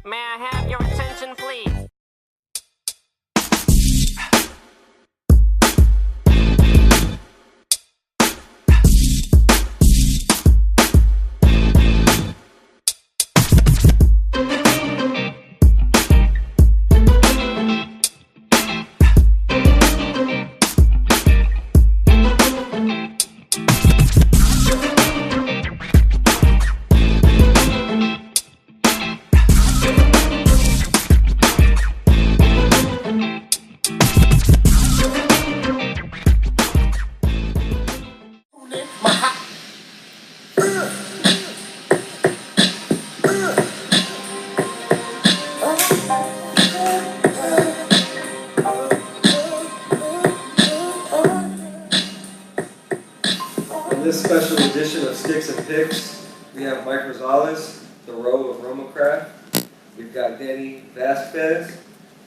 May I have your attention, please? In this special edition of Sticks and Picks, we have Mike Rosales, the Ro of RoMa Craft. We've got Danny Vasquez,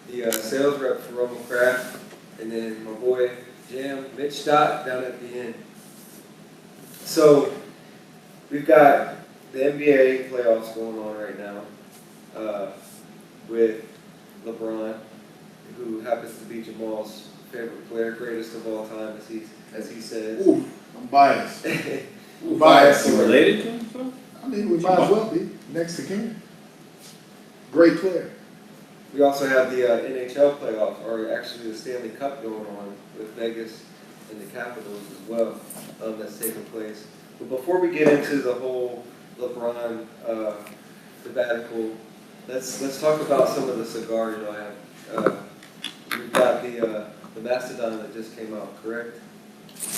the sales rep for RoMa Craft, and then my boy Jam, Mitch Stott down at the end. So we've got the NBA playoffs going on right now with LeBron, who happens to be Jamal's favorite player, greatest of all time, as he says. Ooh, I'm biased. I'm biased. You related to him, so? I mean, we might as well be next to King. Great player. We also have the NHL playoffs, or actually the Stanley Cup going on with Vegas and the Capitals as well, that's taking place. But before we get into the whole LeBron debacle, let's talk about some of the cigars I have. We've got the Mastodon that just came out, correct?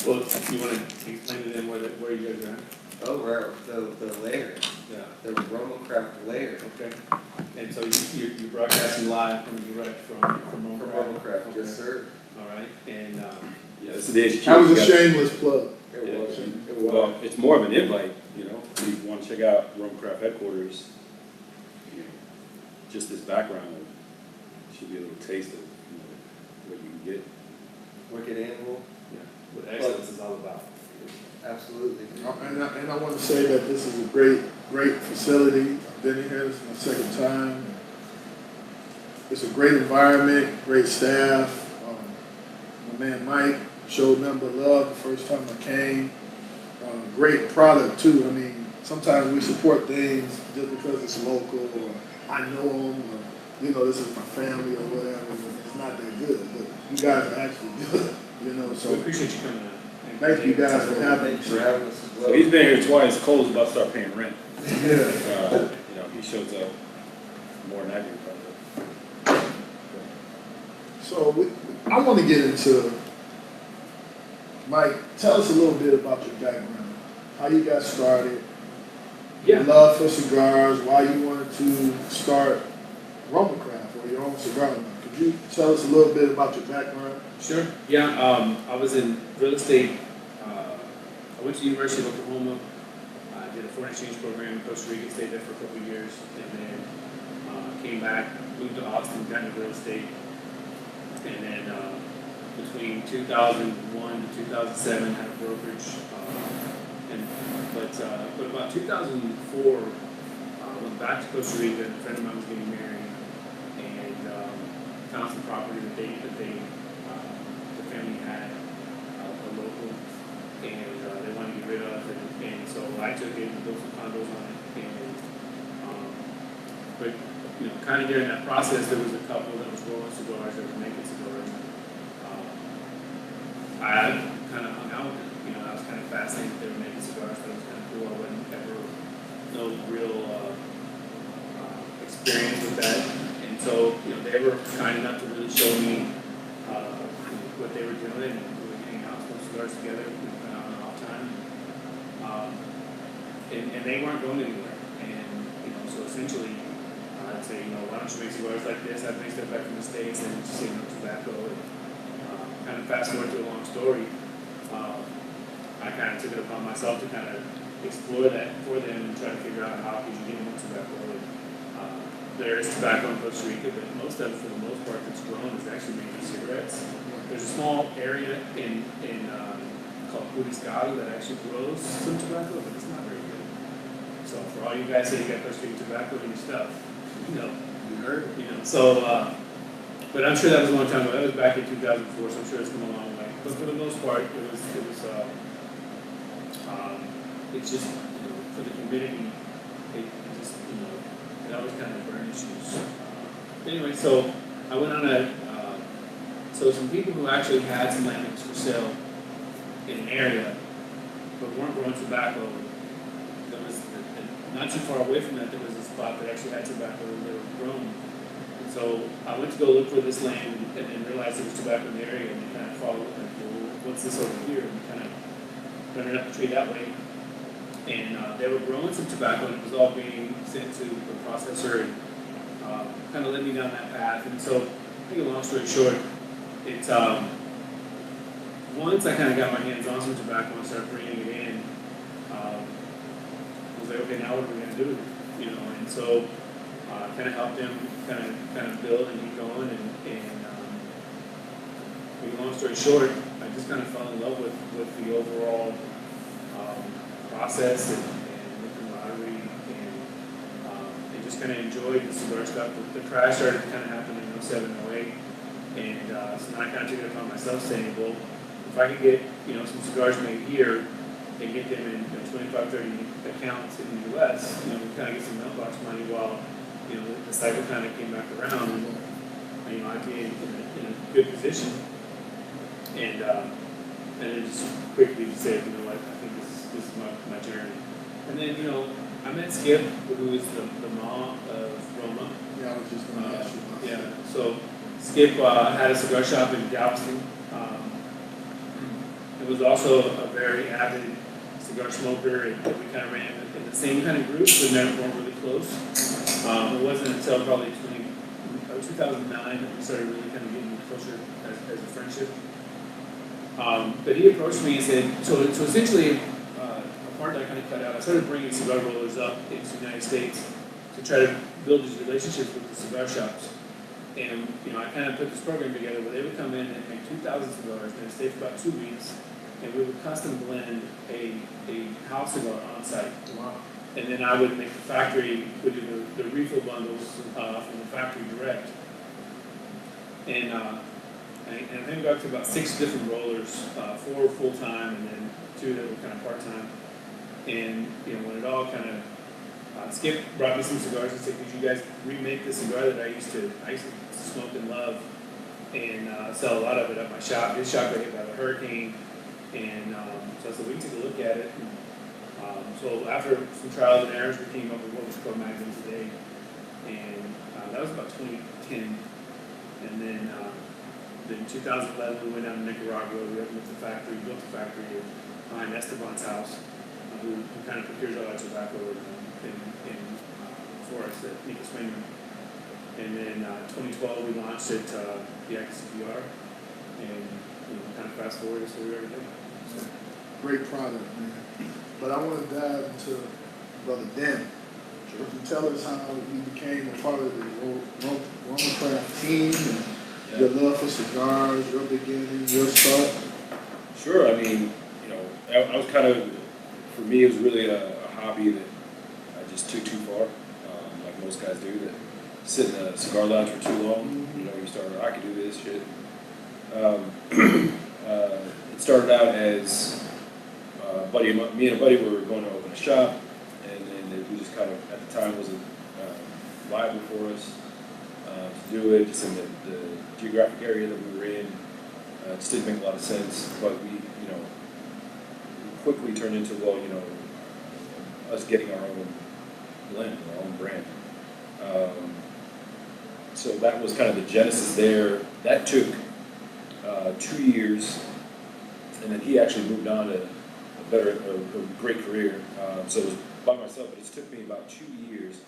Well, you want to explain to them where you guys are at? Oh, right, the layer, Yeah. the RoMa Craft layer. Okay. And so you're broadcasting live from direct from RoMa From Craft? RoMa Craft, Okay. yes sir. All right. And yeah, it's the HQ. That was a shameless plug. It was. Well, it's more of an invite, you know. If you want to check out RoMa Craft headquarters, you know, just this background should be a little taste of what you can get. Wicked Animal. Yeah. What excellence is all about. Absolutely. And I want to say that this is a great facility. I've been in here, this is my second time. It's a great environment, great staff. My man Mike showed number love the first time I came. Great product too. I mean, sometimes we support things just because it's local or I know them or, you know, this is my family or whatever. It's not that good, but you guys are actually good, you know, so. We appreciate you coming out. Thank you guys for having Thanks for having us as well. So he's been here twice. Cole's about to start paying rent. Yeah. You know, he shows up more than I do, probably. So I want to get into, Mike, tell us a little bit about your background, how you got started, your love for cigars, why you wanted to start RoMa Craft or your own cigar line. Could you tell us a little bit about your background? Sure. Yeah. I was in real estate. I went to the University of Oklahoma. I did a foreign exchange program in Costa Rica, stayed there for a couple of years, and then came back, moved to Austin, got into real estate, and then between 2001 to 2007 had a brokerage, but about 2004 I went back to Costa Rica. A friend of mine was getting married, and found some property that the family had a local, and they wanted to get rid of, and so I took it and built some condos on it, and but you know, kind of during that process, there was a couple that was rolling cigars, that was making cigars. I kind of hung out with them. You know, I was kind of fascinated that they were making cigars. That was kind of cool. I wasn't ever no real experience with that, and so you know, they were kind enough to really show me what they were doing, and we were hanging out, smoking cigars together, on and off time. And they weren't going anywhere. And you know, so essentially, I'd say, you know, why don't you make cigars like this? I'd make stuff back from the States and just, you know, tobacco. And kind of fast forward to a long story, I kind of took it upon myself to kind of explore that for them and try to figure out how could you get into tobacco. And, there is tobacco in Costa Rica, but most of it, for the most part, that's grown is actually making cigarettes. There's a small area in called Puriscal that actually grows some tobacco, but it's not very good. So for all you guys say you got Costa Rican tobacco in your stuff, You heard it. So, but I'm sure that was a long time ago. That was back in 2004, so I'm sure it's come a long way. But for the most part, it's just, for the community, it just, it always kind of burn issues. Anyway, so I went on so some people who actually had some land that was for sale in an area, but weren't growing tobacco, there was, not too far away from that, there was a spot that actually had tobacco that they were growing. And so I went to go look for this land and then realized there was tobacco in the area, and kind of followed up and, well, what's this over here? And kind of running up the tree that way. And they were growing some tobacco, and it was all being sent to the processor, and kind of led me down that path. And so, to make a long story short, it's once I kind of got my hands on some tobacco and started bringing it in, I was like, okay, now what are we going to do with it? And so kind of helped them kind of build and keep going, and make a long story short, I just kind of fell in love with the overall process and the camaraderie, and just kind of enjoyed the cigar stuff. The crash started to kind of happen in 07, 08, and so then I kind of took it upon myself saying, well, if I could get some cigars made here and get them in 25, 30 accounts in the U.S., we kind of get some mailbox money while the cycle kind of came back around, and I'd be in a good position, and then just quickly said, I think this is my journey. And then I met Skip, who is the mom of RoMa. Yeah, I was just going to ask you about that. Yeah, so Skip had a cigar shop in Galveston. It was also a very avid cigar smoker, and we kind of ran in the same kind of group, but weren't really close. It wasn't until probably 2009 that we started really kind of getting closer as a friendship. But he approached me and said, so essentially, a part that I kind of cut out, I started bringing cigar rollers up into the United States to try to build these relationships with the cigar shops. And, I kind of put this program together where they would come in and make 2,000 cigars, and they'd stay for about 2 weeks, and we would custom blend a house cigar on site. Wow. And then I would make the factory, would do the refill bundles from the factory direct. And I think we got to about 6 different rollers, 4 full-time and then 2 that were kind of part-time. And, when it all kind of, Skip brought me some cigars and said, could you guys remake the cigar that I used to smoke and love and sell a lot of it at my shop. His shop got hit by the hurricane. And so I said, we can take a look at it. And, so after some trials and errors, we came up with what was called Magazine Today. And that was about 2010. And then in 2011, we went down to Nicaragua. We opened up the factory, built the factory behind Esteban's house, who kind of procures all that tobacco for us at Nika Swingman. And then 2012, we launched it, the XCPR, and kind of fast forward to where we are today. So. Great product, man. But I want to dive into Brother Dan. Sure. Can you tell us how you became a part of the RoMa Craft team and your love for cigars, your beginning, your start? Sure. I mean, I was kind of, for me, it was really a hobby that I just took too far, like most guys do, that sit in a cigar lounge for too long. You start, I could do this shit. It started out as me and a buddy were going to open a shop, and then we just kind of, at the time, wasn't viable for us to do it, just in the geographic area that we were in. It just didn't make a lot of sense, but we quickly turned into, us getting our own blend, our own brand. So that was kind of the genesis there. That took 2 years, and then he actually moved on to a great career. So it was by myself, but it took me about 2 years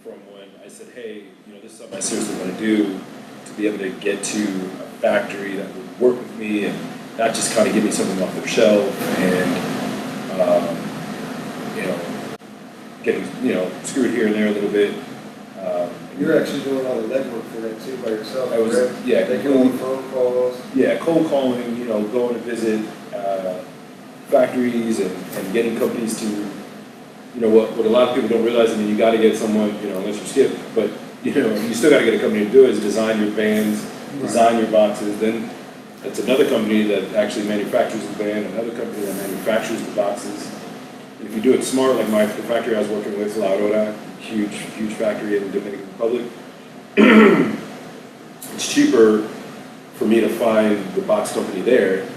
from when I said, hey, this is something I seriously want to do, to be able to get to a factory that would work with me and not just kind of give me something off their shelf and, getting, screwed here and there a little bit. You're actually doing all the legwork for that too by yourself. I was, correct? yeah, Making all the phone calls. Yeah, cold calling, going to visit factories and getting companies to you know, what a lot of people don't realize, I mean, you gotta get someone, you know, unless you skip, but, you know, you still gotta get a company to do it, is design your bands, design your boxes, then it's another company that actually manufactures the band, another company that manufactures the boxes. And if you do it smart, like the factory I was working with, La Aurora, huge factory in the Dominican Republic, it's cheaper for me to find the box company there,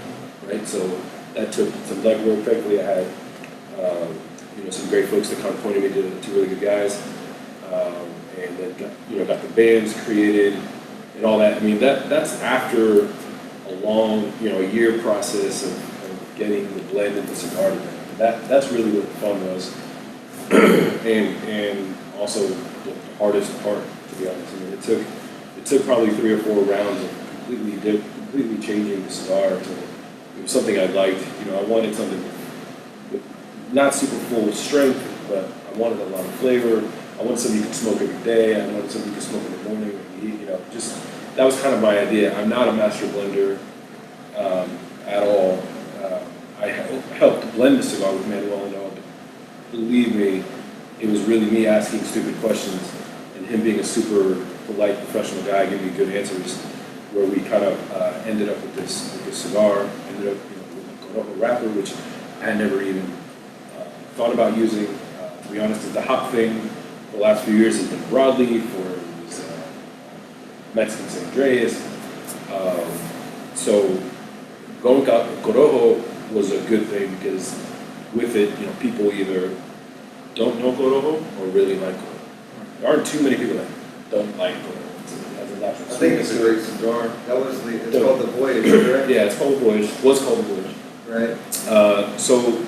right? So that took some legwork. Thankfully, I had you know, some great folks that kind of pointed me to two really good guys, and then got the bands created and all that. I mean, that's after a long, you know, a year process of getting the blend and the cigar together. That's really what the fun was, and also the hardest part, to be honest. I mean, it took probably 3 or 4 rounds of completely changing the cigar to it was something I liked. You know, I wanted something with not super full strength, but I wanted a lot of flavor. I wanted something you could smoke every day. I wanted something you could smoke in the morning when you eat. You know, just that was kind of my idea. I'm not a master blender at all. I helped blend the cigar with Manuel and all, but believe me, it was really me asking stupid questions and him being a super polite, professional guy giving me good answers, where we kind of ended up with this cigar, ended up, you know, with a Corojo wrapper, which I had never even thought about using. To be honest, the hop thing the last few years has been broadleaf, or it was Mexican San Andreas. So going Corojo was a good thing, because with it, you know, people either don't know Corojo or really like Corojo. There aren't too many people that don't like Corojo. I think it's a great cigar. That was it's called the Voyage, correct? Yeah, it's called the Voyage. Was called the Voyage. Right. So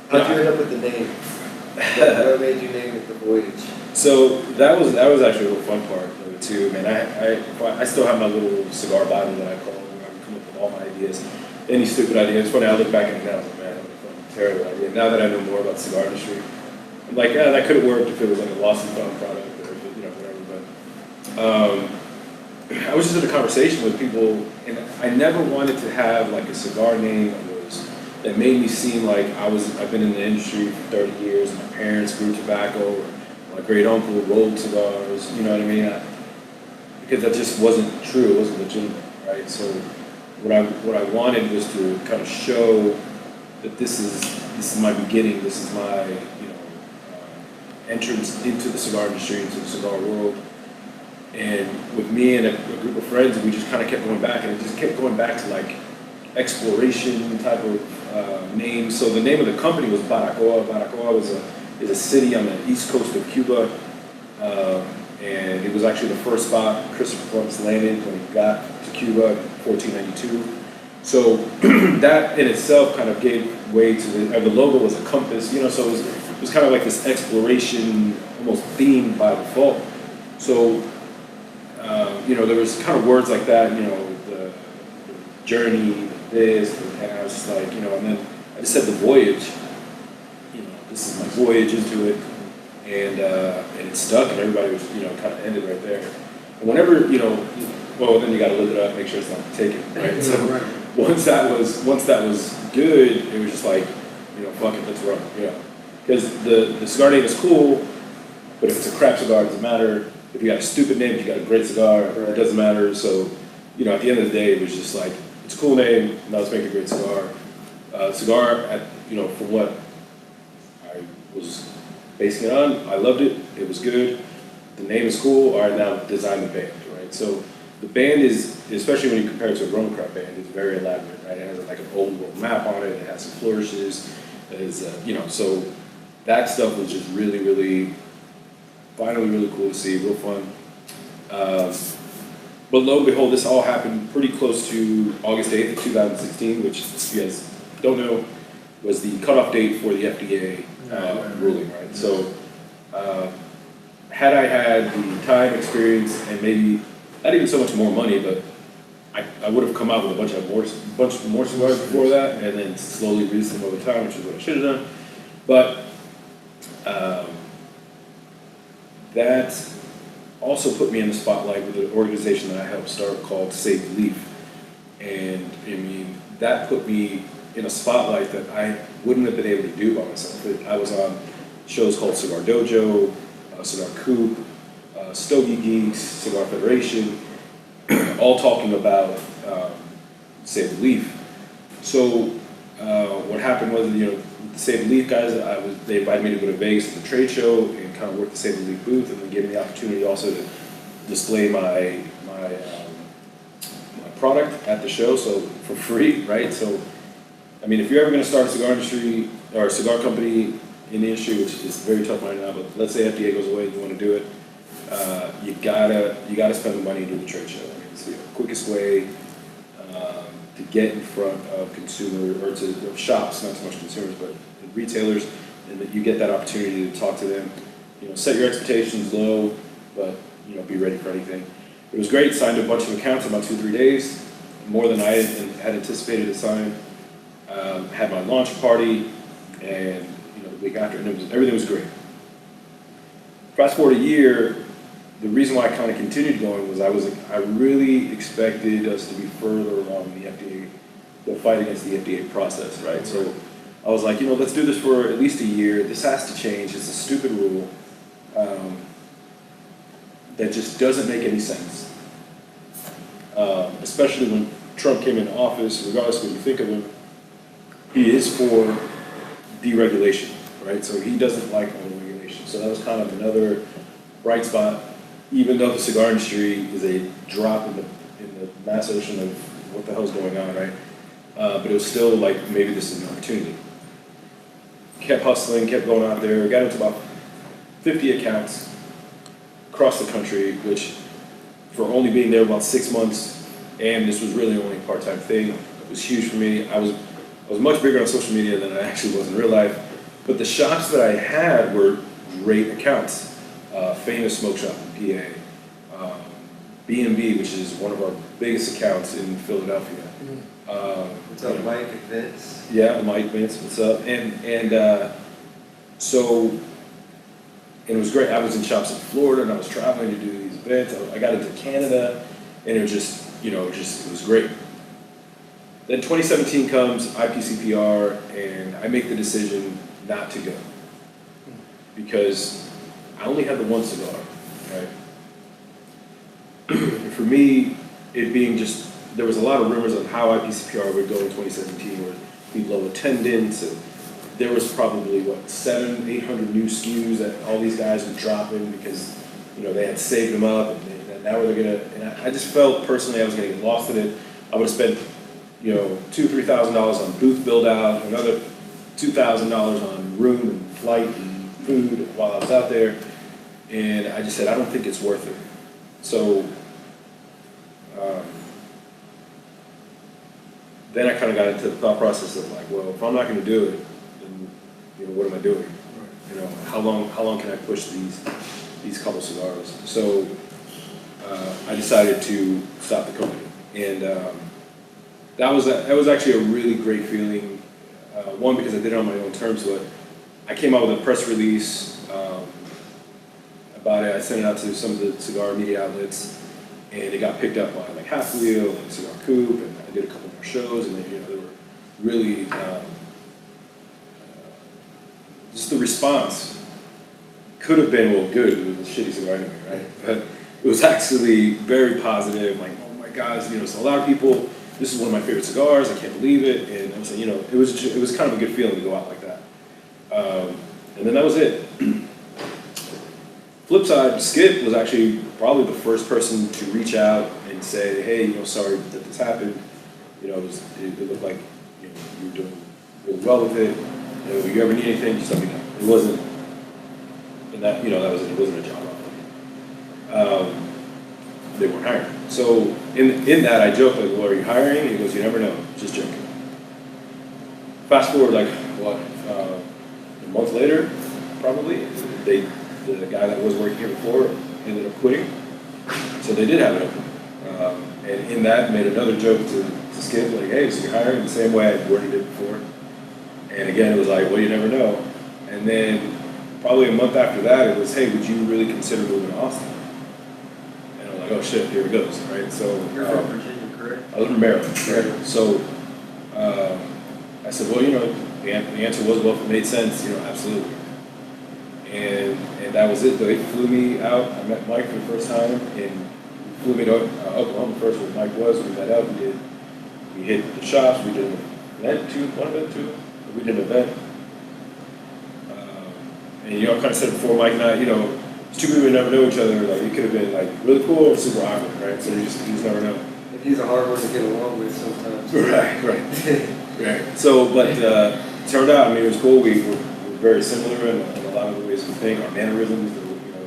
how'd you end up with the name? What made you name it the Voyage? So that was actually a little fun part of it too. Man, I still have my little cigar Bible that I call, where I come up with all my ideas. Any stupid idea. It's funny, I look back at it now, I was like, man, that was a fucking terrible idea. Now that I know more about the cigar industry, I'm like, yeah, that could have worked if it was like a lost and found product, or if it, you know, whatever. But I was just in a conversation with people, and I never wanted to have like a cigar name that made me seem like I've been in the industry for 30 years, and my parents grew tobacco, or my great uncle rolled cigars, you know what I mean? Because that just wasn't true, it wasn't legitimate, right? So what I wanted was to kind of show that this is my beginning, this is my, you know, entrance into the cigar industry, into the cigar world. And with me and a group of friends, we just kind of kept going back, and it just kept going back to like exploration type of names. So the name of the company was Baracoa. Baracoa is a city on the east coast of Cuba, and it was actually the first spot Christopher Columbus landed when he got to Cuba in 1492. So that in itself kind of gave way to the logo was a compass, you know, so it was kind of like this exploration, almost theme by default. So, you know, there was kind of words like that, you know, the journey, this, and I was just like, you know, and then I just said the voyage, you know, this is my voyage into it, and it stuck, and everybody was, you know, kind of ended right there. And whenever, you know, well, then you got to look it up, make sure it's not taken, right? So once that was good, it was just like, you know, fuck it, let's run, you know, because the cigar name is cool, but if it's a crap cigar, it doesn't matter. If you got a stupid name, if you got a great cigar, it doesn't matter. So, you know, at the end of the day, it was just like, it's a cool name, now let's make a great cigar. You know, from what I was basing it on, I loved it, it was good, the name is cool, all right, now design the band, right? So the band is, especially when you compare it to a RoMa Craft band, it's very elaborate, right? It has like an old world map on it, it has some flourishes, it is, you know, so that stuff was just really, really, finally really cool to see, real fun. But lo and behold, this all happened pretty close to August 8th of 2016, which, if you guys don't know, was the cutoff date for the FDA ruling, right? So, had I had the time, experience, and maybe not even so much more money, but I would have come out with a bunch more cigars before that, and then slowly release them over time, which is what I should have done. But that also put me in the spotlight with an organization that I helped start called Save the Leaf. And I mean, that put me in a spotlight that I wouldn't have been able to do by myself. I was on shows called Cigar Dojo, Cigar Coop, Stogie Geeks, Cigar Federation, all talking about Save the Leaf. So what happened was, the Save the Leaf guys, they invited me to go to Vegas at the trade show and kind of work the Save the Leaf booth, and then gave me the opportunity also to display my product at the show, so for free, right? So, I mean, if you're ever going to start a cigar industry or a cigar company in the industry, which is very tough right now, but let's say FDA goes away and you want to do it, you gotta spend the money to do the trade show. I mean, it's the quickest way to get in front of consumers, or to shops, not so much consumers, but retailers, and that you get that opportunity to talk to them. Set your expectations low, but be ready for anything. It was great. Signed a bunch of accounts in about 2-3 days, more than I had anticipated to sign. Had my launch party, and the week after, and everything was great. Fast forward a year, the reason why I kind of continued going was I really expected us to be further along in the FDA, the fight against the FDA process, right? So I was like, let's do this for at least a year. This has to change. It's a stupid rule that just doesn't make any sense. Especially when Trump came into office, regardless of what you think of him, he is for deregulation, right? So he doesn't like all regulation. So that was kind of another bright spot, even though the cigar industry is a drop in the mass ocean of what the hell's going on, right? But it was still like, maybe this is an opportunity. Kept hustling, kept going out there, got into about 50 accounts across the country, which for only being there about 6 months, and this was really only a part-time thing, it was huge for me. I was much bigger on social media than I actually was in real life, but the shops that I had were great accounts. Famous Smoke Shop in PA, B&B, which is one of our biggest accounts in Philadelphia. What's up, Mike and Vince? Yeah, Mike, Vince, what's up? And so it was great. I was in shops in Florida, and I was traveling to do these events. I got into Canada, and it was just, it was great. Then 2017 comes, IPCPR, and I make the decision not to go because I only had the one cigar, right? And for me, it being just, there was a lot of rumors of how IPCPR would go in 2017, where we'd low attendance, and there was probably, 700-800 new SKUs that all these guys were dropping because, they had saved them up, and now they're gonna, and I just felt personally I was gonna get lost in it. I would have spent, $2,000-3,000 on booth build out, another $2,000 on room and flight and food while I was out there, and I just said, I don't think it's worth it. So then I kind of got into the thought process of like, well, if I'm not going to do it, then what am I doing? How long can I push these couple cigars? So I decided to stop the company, and that was actually a really great feeling. One, because I did it on my own terms, but I came out with a press release about it. I sent it out to some of the cigar media outlets, and it got picked up by like Half Wheel and Cigar Coop, and I did a couple more shows, and they were really just the response could have been, well, good. It was a shitty cigar anyway, right? But it was actually very positive. Like, oh my God, so a lot of people. This is one of my favorite cigars. I can't believe it, and I was like, it was kind of a good feeling to go out like that. And then that was it. Flip side, Skip was actually probably the first person to reach out and say, hey, sorry that this happened. It looked like you were doing really well with it. If you ever need anything, just let me know. It wasn't, and that that was it. It wasn't a job offer. They weren't hiring. So in that, I joked like, well, are you hiring? And he goes, you never know. Just joking. Fast forward like a month later, probably, the guy that was working here before ended up quitting. So they did have it open. And in that, made another joke to Skip, like, hey, so you're hiring the same way I worded it before. And again, it was like, well, you never know. And then probably a month after that, it was, hey, would you really consider moving to Austin? And I'm like, oh shit, here it goes, right? So You're from Virginia, correct? I live in Maryland, right? So I said, well, the answer was, well, if it made sense, absolutely. and that was it. They flew me out. I met Mike for the first time, and flew me to Oklahoma first. Where Mike was, we met up. We hit the shops. We did an event, one event, two. We did an event, and kind of said before, Mike and I, it's two people who never know each other. Like it could have been like really cool or super awkward, right? So you just never know. And he's a hard one to get along with sometimes. Right. So, but turned out, it was cool. We were very similar in a lot of the ways we think, our mannerisms, the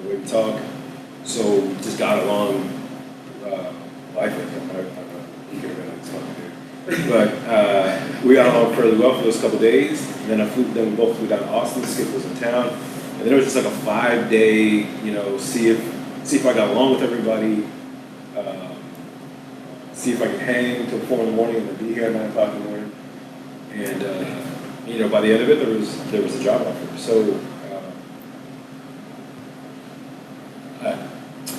way we talk. So we just got along. Life with him. He could have been like this fucking dude. But we got along fairly well for those couple days. And then we both flew down to Austin. Skip was in town. And then it was just like a 5-day, see if I got along with everybody. See if I could hang till 4 in the morning and then be here at 9 o'clock in the morning. And by the end of it, there was a job offer. So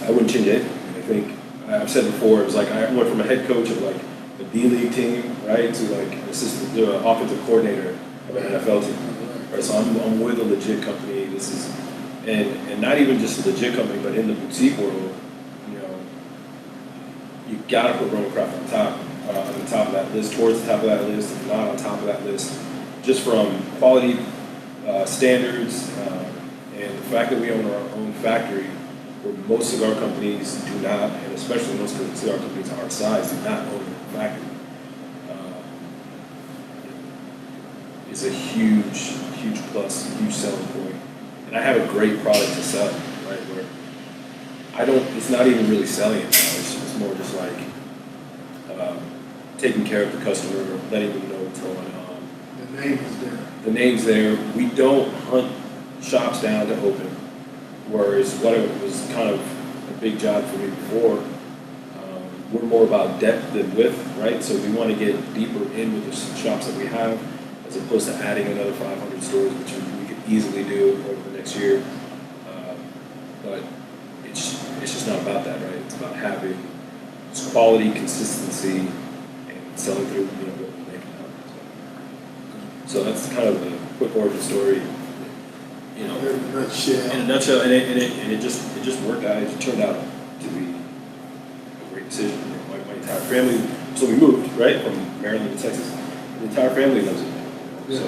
I wouldn't change anything. I think I've said before, it was like I went from a head coach of like a D-League team, right, to like an assistant, to an offensive coordinator of an NFL team. Right, so I'm with a legit company. This is, and not even just a legit company, but in the boutique world, you gotta put RoMa Craft on the top of that list, towards the top of that list, if not on top of that list, just from quality standards and the fact that we own our own factory, where most of our companies do not, and especially most of our companies our size do not own a factory. It's a huge plus, huge selling point. And I have a great product to sell, right? Where it's not even really selling it now. It's more just like taking care of the customer, letting them know what's going on. The name is there. The name's there. We don't hunt shops down to open, whereas what it was kind of a big job for me before. We're more about depth than width, right? So we want to get deeper in with the shops that we have, as opposed to adding another 500 stores, which we could easily do over the next year. But it's just not about that, right? It's about having quality, consistency, and selling through, what we're making out. So that's kind of the quick origin story, In a nutshell. In a nutshell, and it just worked out. It turned out to be a great decision. My entire family. So we moved right from Maryland to Texas. The entire family loves it. Yeah. So.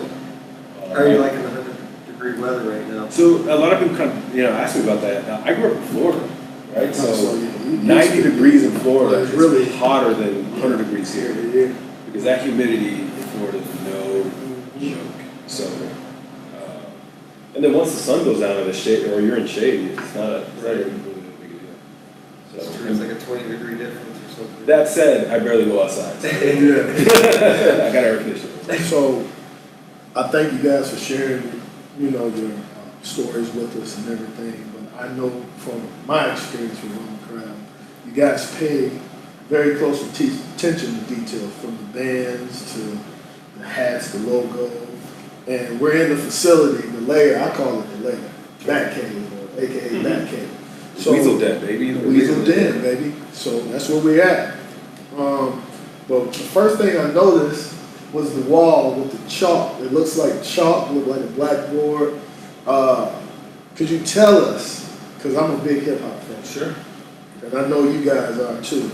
How are you liking the 100-degree weather right now? So a lot of people kind of ask me about that. Now, I grew up in Florida, right? So 90 degrees in Florida is really hotter than 100 degrees here. Yeah. Because that humidity in Florida is no joke. So, and then once the sun goes down in the shade, or you're in shade, it's not really a big deal. It's true. It's like a 20-degree difference or something. That said, I barely go outside. So. Yeah. I got air conditioning. So, I thank you guys for sharing, your stories with us and everything. But I know from my experience with RoMa Craft, you guys pay very close attention to detail, from the bands to the hats, the logo. And we're in the facility, the layer, I call it the layer, Bat Cave, or AKA Bat Cave. So, Weasel Den, baby. Weasel Den, baby. So that's where we're at. But the first thing I noticed was the wall with the chalk. It looks like chalk with like a blackboard. Could you tell us, because I'm a big hip hop fan. Sure. And I know you guys are too.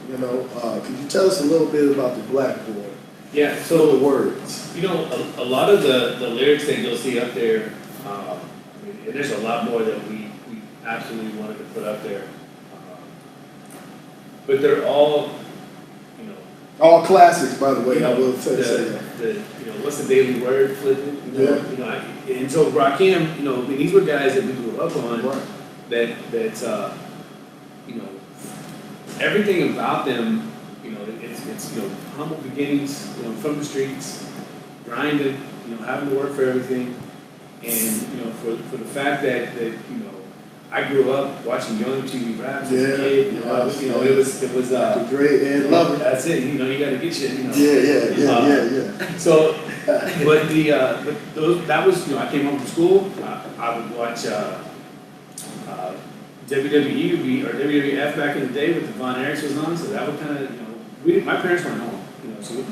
Could you tell us a little bit about the blackboard? Yeah, Some of the words. a lot of the lyrics that you'll see up there, and there's a lot more that we absolutely wanted to put up there. But they're all, All classics, by the way, I will say that. What's the daily word, flipping? And so Rakim, these were guys that we grew up on, Right. that everything about them, it's humble beginnings, from the streets, grinding, having to work for everything, and for the fact that I grew up watching Young TV Raps as a kid. It was The great Ed Lover. That's it. You got to get you. Yeah. So, that was I came home from school. I would watch WWE or WWF back in the day with the Von Erichs was on. So that would kind of my parents weren't home. So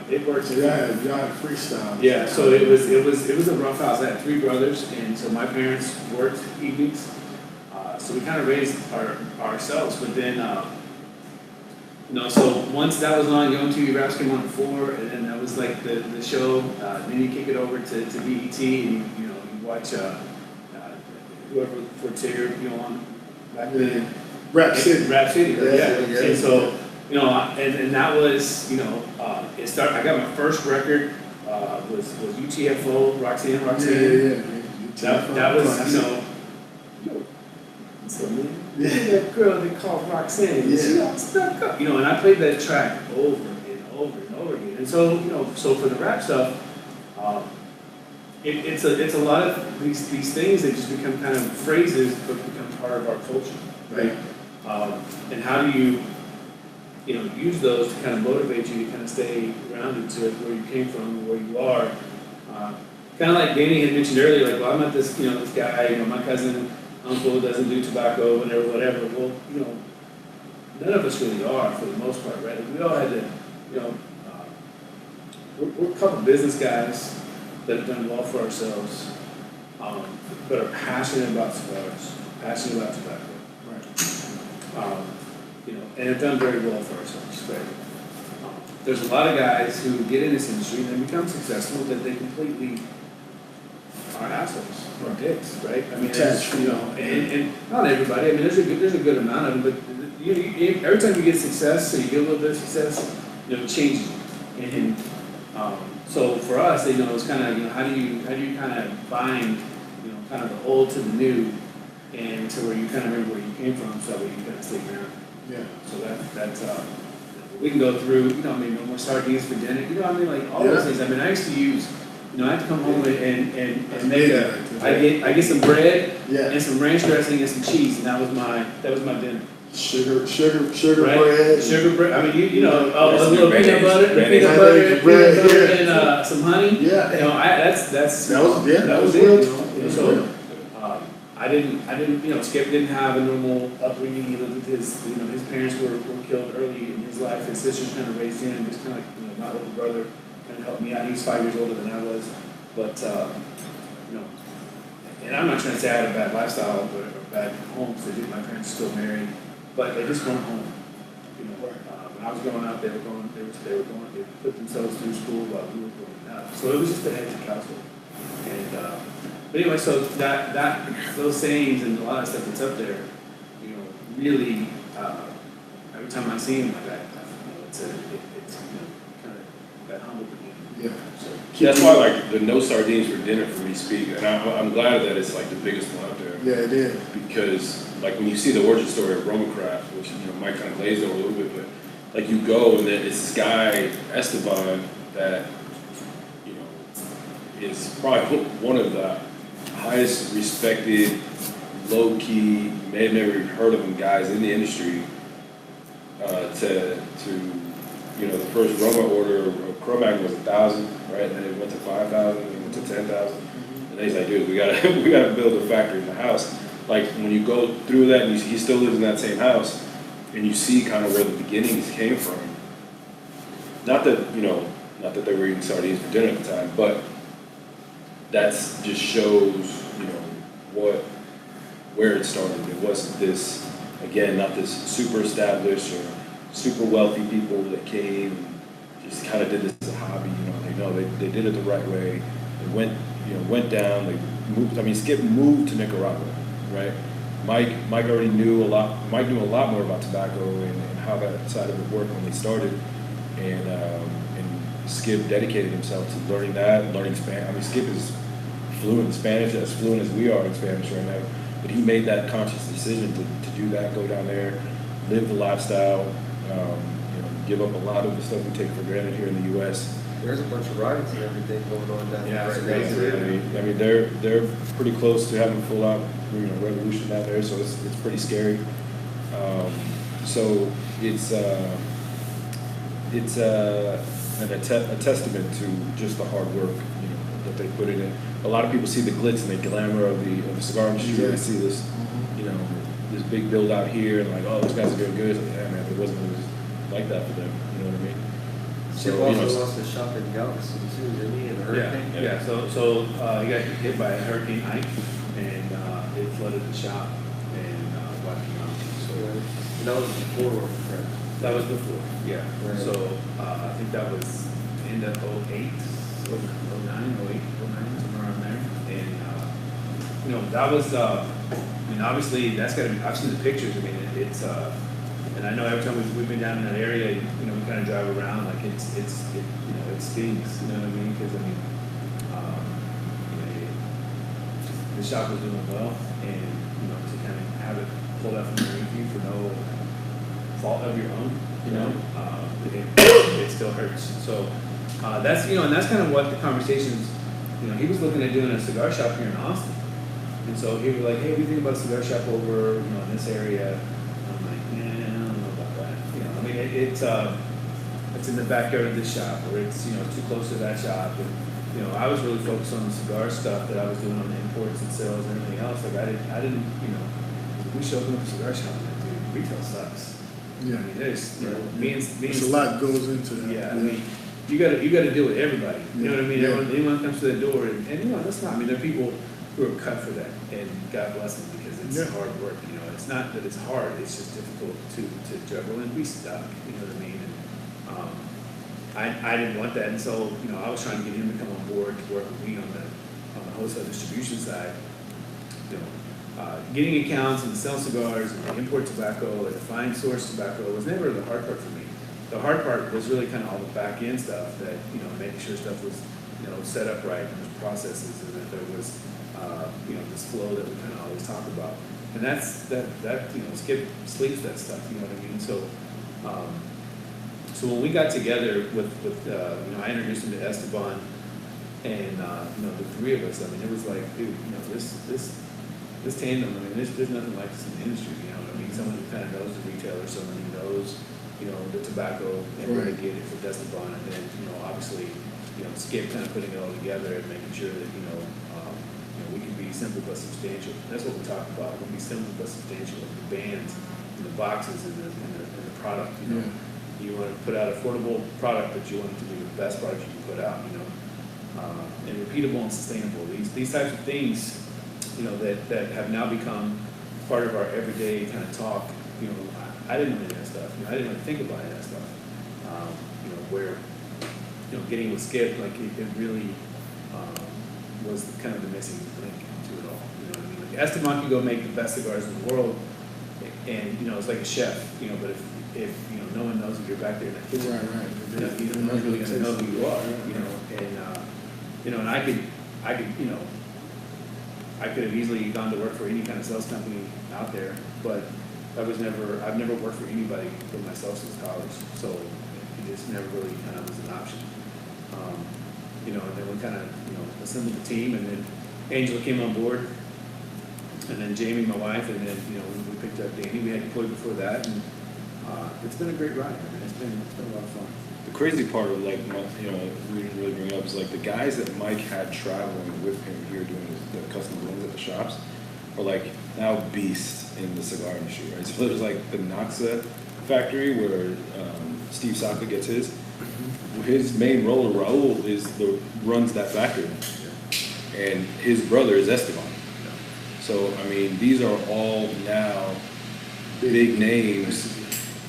it works. So y'all had freestyle. Yeah, so it was a rough house. I had 3 brothers, and so my parents worked evenings, so we kind of raised ourselves. But then, so once that was on, Young TV Raps came on at 4, and then that was like the show. Then you kick it over to BET, and you watch whoever Fortier, on back then. Rap City. Rap City, yeah. Yeah. And so, and that was, it started. I got my first record was UTFO, Roxanne. Yeah. That was, so man, that girl they called Roxanne. Yeah. Stuck up. And I played that track over and over and over again. And so, so for the rap stuff, it's a lot of these things that just become kind of phrases, but become part of our culture, right? And how do you, use those to kind of motivate you to kind of stay grounded to where you came from, where you are. Kind of like Danny had mentioned earlier, like, well, I met this, this guy, my cousin, uncle doesn't do tobacco, whatever. Well, none of us really are for the most part, right? Like, we all had to, we're a couple business guys that have done well for ourselves, but are passionate about cigars, passionate about tobacco. And have done very well for ourselves, right? There's a lot of guys who get in this industry and they become successful that they completely are assholes or dicks, right? I mean, and not everybody. I mean, there's a good amount of them, but every time you get success, so you get a little bit of success, it changes you. And so for us, it's kind of how do you kind of bind kind of the old to the new, and to where you kind of remember where you came from, so that you kind of stay grounded. Yeah. So that's we can go through. No more sardines for dinner. Like all those things. I mean, I used to use. I had to come home and make I get some bread and some ranch dressing and some cheese, and that was my dinner. Sugar right? bread. Sugar bread. I mean, a little peanut butter, and some honey. Yeah. That was it. So I didn't. Skip didn't have a normal upbringing. He lived with his parents were killed early in his life. His sisters kind of raised him. Just kind of like my older brother kind of helped me out. He's 5 years older than I was, but and I'm not trying to say I had a bad lifestyle or a bad home because my parents are still married, but they just weren't home. When I was growing up, they put themselves through school while we were growing up. So it was just a hectic household. And but anyway, so that those sayings and a lot of stuff that's up there, really every time I see them, like it's kind of that humble beginning. Yeah. So that's why like the no sardines for dinner for me speak, and I'm glad that it's like the biggest one out there. Yeah, it is. Because like when you see the origin story of RoMa Craft, which Mike kind of glazed over a little bit, but like you go and then it's this guy Esteban that is probably one of the highest respected, low key, may have never even heard of him guys in the industry. The first RoMa order of Cro-Mag was 1,000, right? And then it went to 5,000, and it went to 10,000. And then he's like, dude, we gotta build a factory in the house. Like when you go through that, and he still lives in that same house, and you see kind of where the beginnings came from. Not that they were eating sardines for dinner at the time, but that's just shows, where it started. It wasn't this, again, not this super established or super wealthy people that came and just kind of did this as a hobby. They did it the right way. They went down. They moved. I mean, Skip moved to Nicaragua, right? Mike already knew a lot. Mike knew a lot more about tobacco and how that side of it worked when they started, and Skip dedicated himself to learning that, learning Spanish. I mean, Skip is fluent in Spanish, as fluent as we are in Spanish right now. But he made that conscious decision to do that, go down there, live the lifestyle, give up a lot of the stuff we take for granted here in the U.S. There's a bunch of riots and everything going on down there right now. I mean, they're pretty close to having a full out revolution down there, so it's pretty scary. So it's a testament to just the hard work that they put in it. A lot of people see the glitz and the glamour of the cigar industry. Yeah. They see this, this big build out here, and like, oh, those guys are doing good. It's like, yeah, man, it wasn't always like that for them. You know what I mean? Chip So, also lost his shop in Galveston too, didn't he, in a hurricane? Yeah. So he got hit by Hurricane Ike, and it flooded the shop and wiped him out. So And that was before RoMa Craft. that was before, yeah. Right. So I think that was end of 08, 09, 08, 09, somewhere around there. And you know, that was I mean, obviously that's got to be. I've seen the pictures. I mean, it's and I know every time we've been down in that area, you know, we kind of drive around like it you know, it stings. You know what I mean? Because I mean, you know, the shop was doing well, and you know, to kind of have it pulled out from underneath you for no fault of your own, you know, it still hurts. So that's, you know, and that's kind of what the conversations, you know, he was looking at doing a cigar shop here in Austin. And so he was like, hey, we think about a cigar shop over, you know, in this area. I'm like, I don't know about that. You know, I mean, it's in the backyard of this shop, or it's, you know, too close to that shop. And, you know, I was really focused on the cigar stuff that I was doing on the imports and sales and everything else. Like I didn't, you know, we show up in a cigar shop, and dude, retail sucks. Yeah. I mean, there's, you know, There's a lot goes into that. yeah, I mean, you gotta deal with everybody. You know what I mean? Yeah. Anyone comes to the door, and you know, that's not, I mean, there are people who are cut for that, and God bless them, because it's hard work, you know. It's not that it's hard, it's just difficult to juggle and be stuck, you know what I mean? And I didn't want that, and so, you know, I was trying to get him to come on board to work with me on the wholesale distribution side. You know, getting accounts and selling cigars and import tobacco and fine source tobacco was never the hard part for me. The hard part was really kind of all the back end stuff, that, you know, making sure stuff was, you know, set up right, and there's processes, and that there was, you know, this flow that we kind of always talk about. And that you know, Skip sleeps that stuff, you know what I mean? So, so when we got together with you know, I introduced him to Esteban, and you know, the three of us, I mean, it was like, dude, you know, this tandem, I mean, there's nothing like this in the industry, you know what I mean? Someone who kind of knows the retailer, someone who knows, you know, the tobacco, and where to get it for Esteban, and then, you know, obviously, you know, Skip kind of putting it all together and making sure that, you know, we can be simple but substantial. That's what we talk about. We can be simple but substantial. The bands, and the boxes, and the product. You know, you want to put out affordable product, but you want it to be the best product you can put out. You know, and repeatable and sustainable. These types of things, you know, that have now become part of our everyday kind of talk. You know, I didn't know any of that stuff. You know, I didn't really think about any of that stuff. You know, where, you know, getting with Skip, like it really was kind of the missing link to it all. You know what I mean? Like Esteban can go make the best cigars in the world, and you know, it's like a chef. You know, but if you know, no one knows if you're back there in that kitchen, Right. you know, no one's really gonna know who you are. You know, and you know, and I could, you know, I could have easily gone to work for any kind of sales company out there, but I've never worked for anybody but myself since college, so it just never really kind of was an option. You know, and then we kind of, you know, assembled the team, and then Angela came on board, and then Jamie, my wife, and then, you know, we picked up Danny. We had deployed before that, and it's been a great ride. I mean, it's been a lot of fun. The crazy part of, like, you know, we didn't really bring up is, like, the guys that Mike had traveling with him here doing the custom blends at the shops are, like, now beasts in the cigar industry, right? So there's, like, the Noxa factory where Steve Saka gets his. His main roller, Raul, runs that factory, and his brother is Esteban. So I mean, these are all now big names,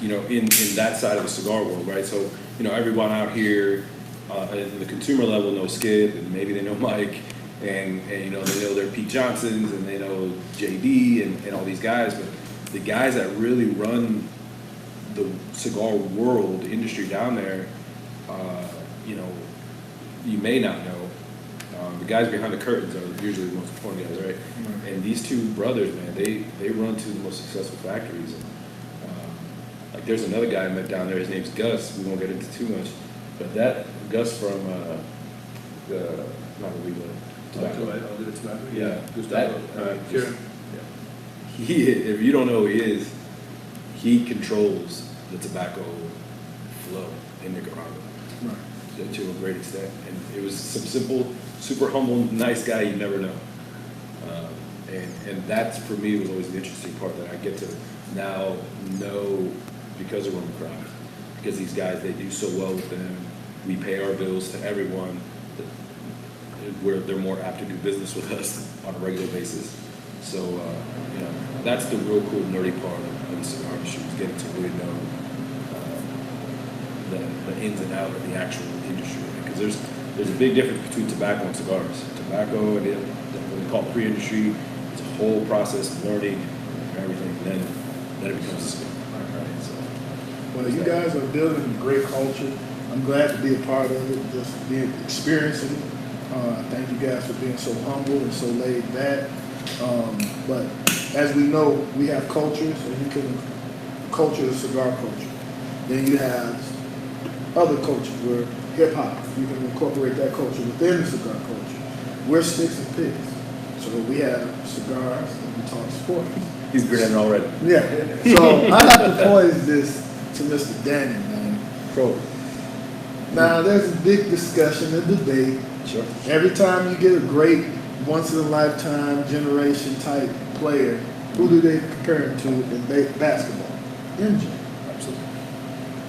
you know, in that side of the cigar world, right? So you know, everyone out here at the consumer level knows Skip, and maybe they know Mike, and you know, they know their Pete Johnsons, and they know JD, and all these guys, but the guys that really run the cigar world industry down there, you know, you may not know. The guys behind the curtains are usually the most important guys, right? Mm-hmm. And these two brothers, man, they run two of the most successful factories. And, like, there's another guy I met down there. His name's Gus. We won't get into too much, but that Gus from the not the legal tobacco. Yeah, Gustavo. Sure. If you don't know who he is, he controls the tobacco flow in Nicaragua. Right. To a great extent, and it was some simple, super humble, nice guy you never know, and that for me was always the interesting part, that I get to now know because of RoMa Craft, because these guys, they do so well with them, We pay our bills to everyone. Where they're more apt to do business with us on a regular basis. So, you know, that's the real cool nerdy part of the cigar industry, is getting to really know the ins and outs of the actual industry. Because there's a big difference between tobacco and cigars. Tobacco, and what we call pre-industry, it's a whole process of learning and everything, and then it becomes a cigar. Right? So, Well, you guys are building a great culture. I'm glad to be a part of it, just being experiencing it. Thank you guys for being so humble and so laid back. But as we know, we have cultures, and you can culture is cigar culture. Then you have other cultures where hip hop, you can incorporate that culture within the cigar culture. We're sticks and pigs. So we have cigars and we talk sports. he's grinning already. Yeah. So I have to pose this to Mr. Danny, man. Pro. Now there's a big discussion and debate. Sure. Every time you get a great, once in a lifetime, generation type player, who do they compare him to in basketball? MJ. Absolutely.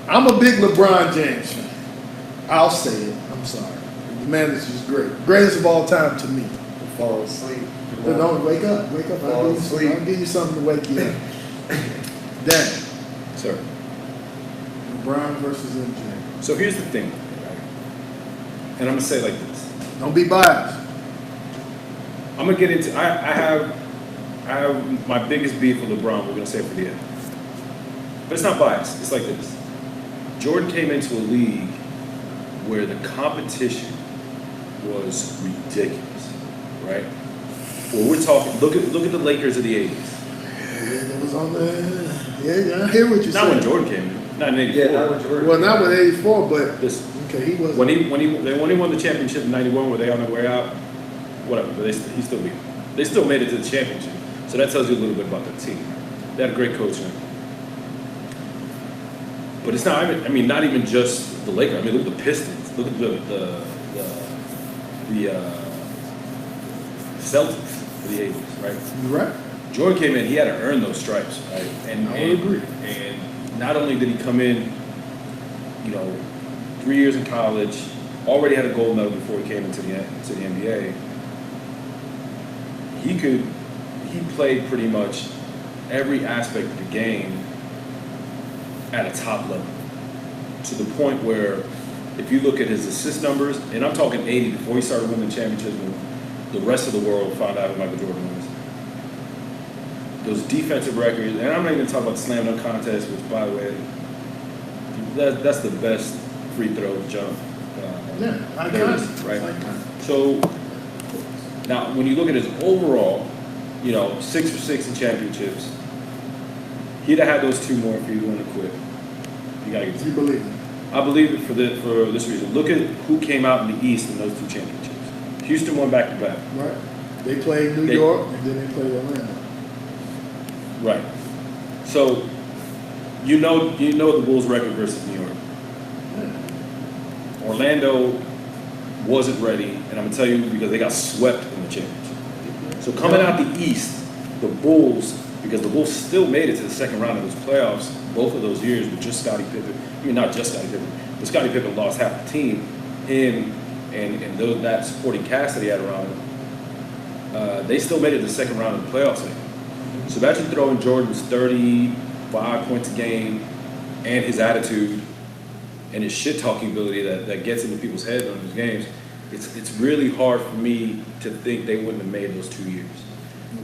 I'm a big LeBron James fan. I'll say it. I'm sorry. The man is just great. Greatest of all time to me. Fall asleep. But don't wake up. Wake up. Fall asleep. I'll give you something to wake you up. Danny, Sir. LeBron versus MJ. So here's the thing, right? And I'm gonna say it like this. Don't be biased. I'm gonna get into. I have my biggest beef with LeBron. We're gonna say it for the end, but it's not biased. It's like this. Jordan came into a league where the competition was ridiculous, right? Well, we're talking. Look at the Lakers of the '80s. Yeah, it was on the. Yeah, I hear what you're saying. Not when Jordan came in. Not in '84. Yeah, not when Jordan. Well, not with 84, but This, okay, he was. when he won the championship in '91, were they on their way out? Whatever, but he still beat them. They still made it to the championship. So that tells you a little bit about the team. They had a great coach. But it's not. I mean, not even just the Lakers. I mean, look at the Pistons. Look at the Celtics for the '80s, right? You're right. Jordan came in. He had to earn those stripes, right? I would agree. And not only did he come in, 3 years in college, already had a gold medal before he came into the NBA. He played pretty much every aspect of the game at a top level, to the point where if you look at his assist numbers, and I'm talking 80 before he started winning championships, when the rest of the world found out who Michael Jordan was. Those defensive records, and I'm not even talking about the slam dunk contest, which, by the way, that's the best free throw jump. There is, right? So now, when you look at his overall, 6 for 6 in championships, he'd have had those two more if he wouldn't have quit. You gotta get. You believe it? I believe it for this reason. Look at who came out in the East in those two championships. Houston won back to back. Right. They played New York and then they played Orlando. Right. So you know the Bulls' record versus New York. Yeah. Orlando wasn't ready, and I'm gonna tell you because they got swept in the championship. So coming out the East, the Bulls, because the Bulls still made it to the second round of those playoffs both of those years with just Scottie Pippen. I mean, not just Scottie Pippen, but Scottie Pippen lost half the team. Him and that supporting cast that he had around him, they still made it to the second round of the playoffs. So imagine throwing Jordan's 35 points a game and his attitude and his shit-talking ability that gets into people's heads on his games. It's really hard for me to think they wouldn't have made those 2 years.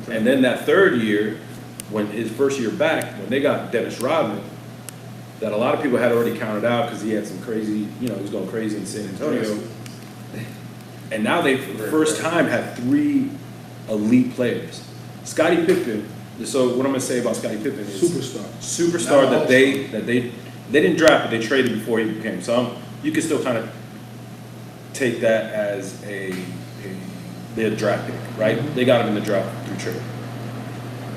Okay. And then that third year, when his first year back, when they got Dennis Rodman, that a lot of people had already counted out because he had some crazy, he was going crazy in San Antonio. And now they, for the first time, had 3 elite players. Scottie Pippen. So what I'm going to say about Scottie Pippen is superstar that they didn't draft, but they traded before he became. So you can still kind of take that as their draft pick, right? Mm-hmm. They got him in the draft through trade.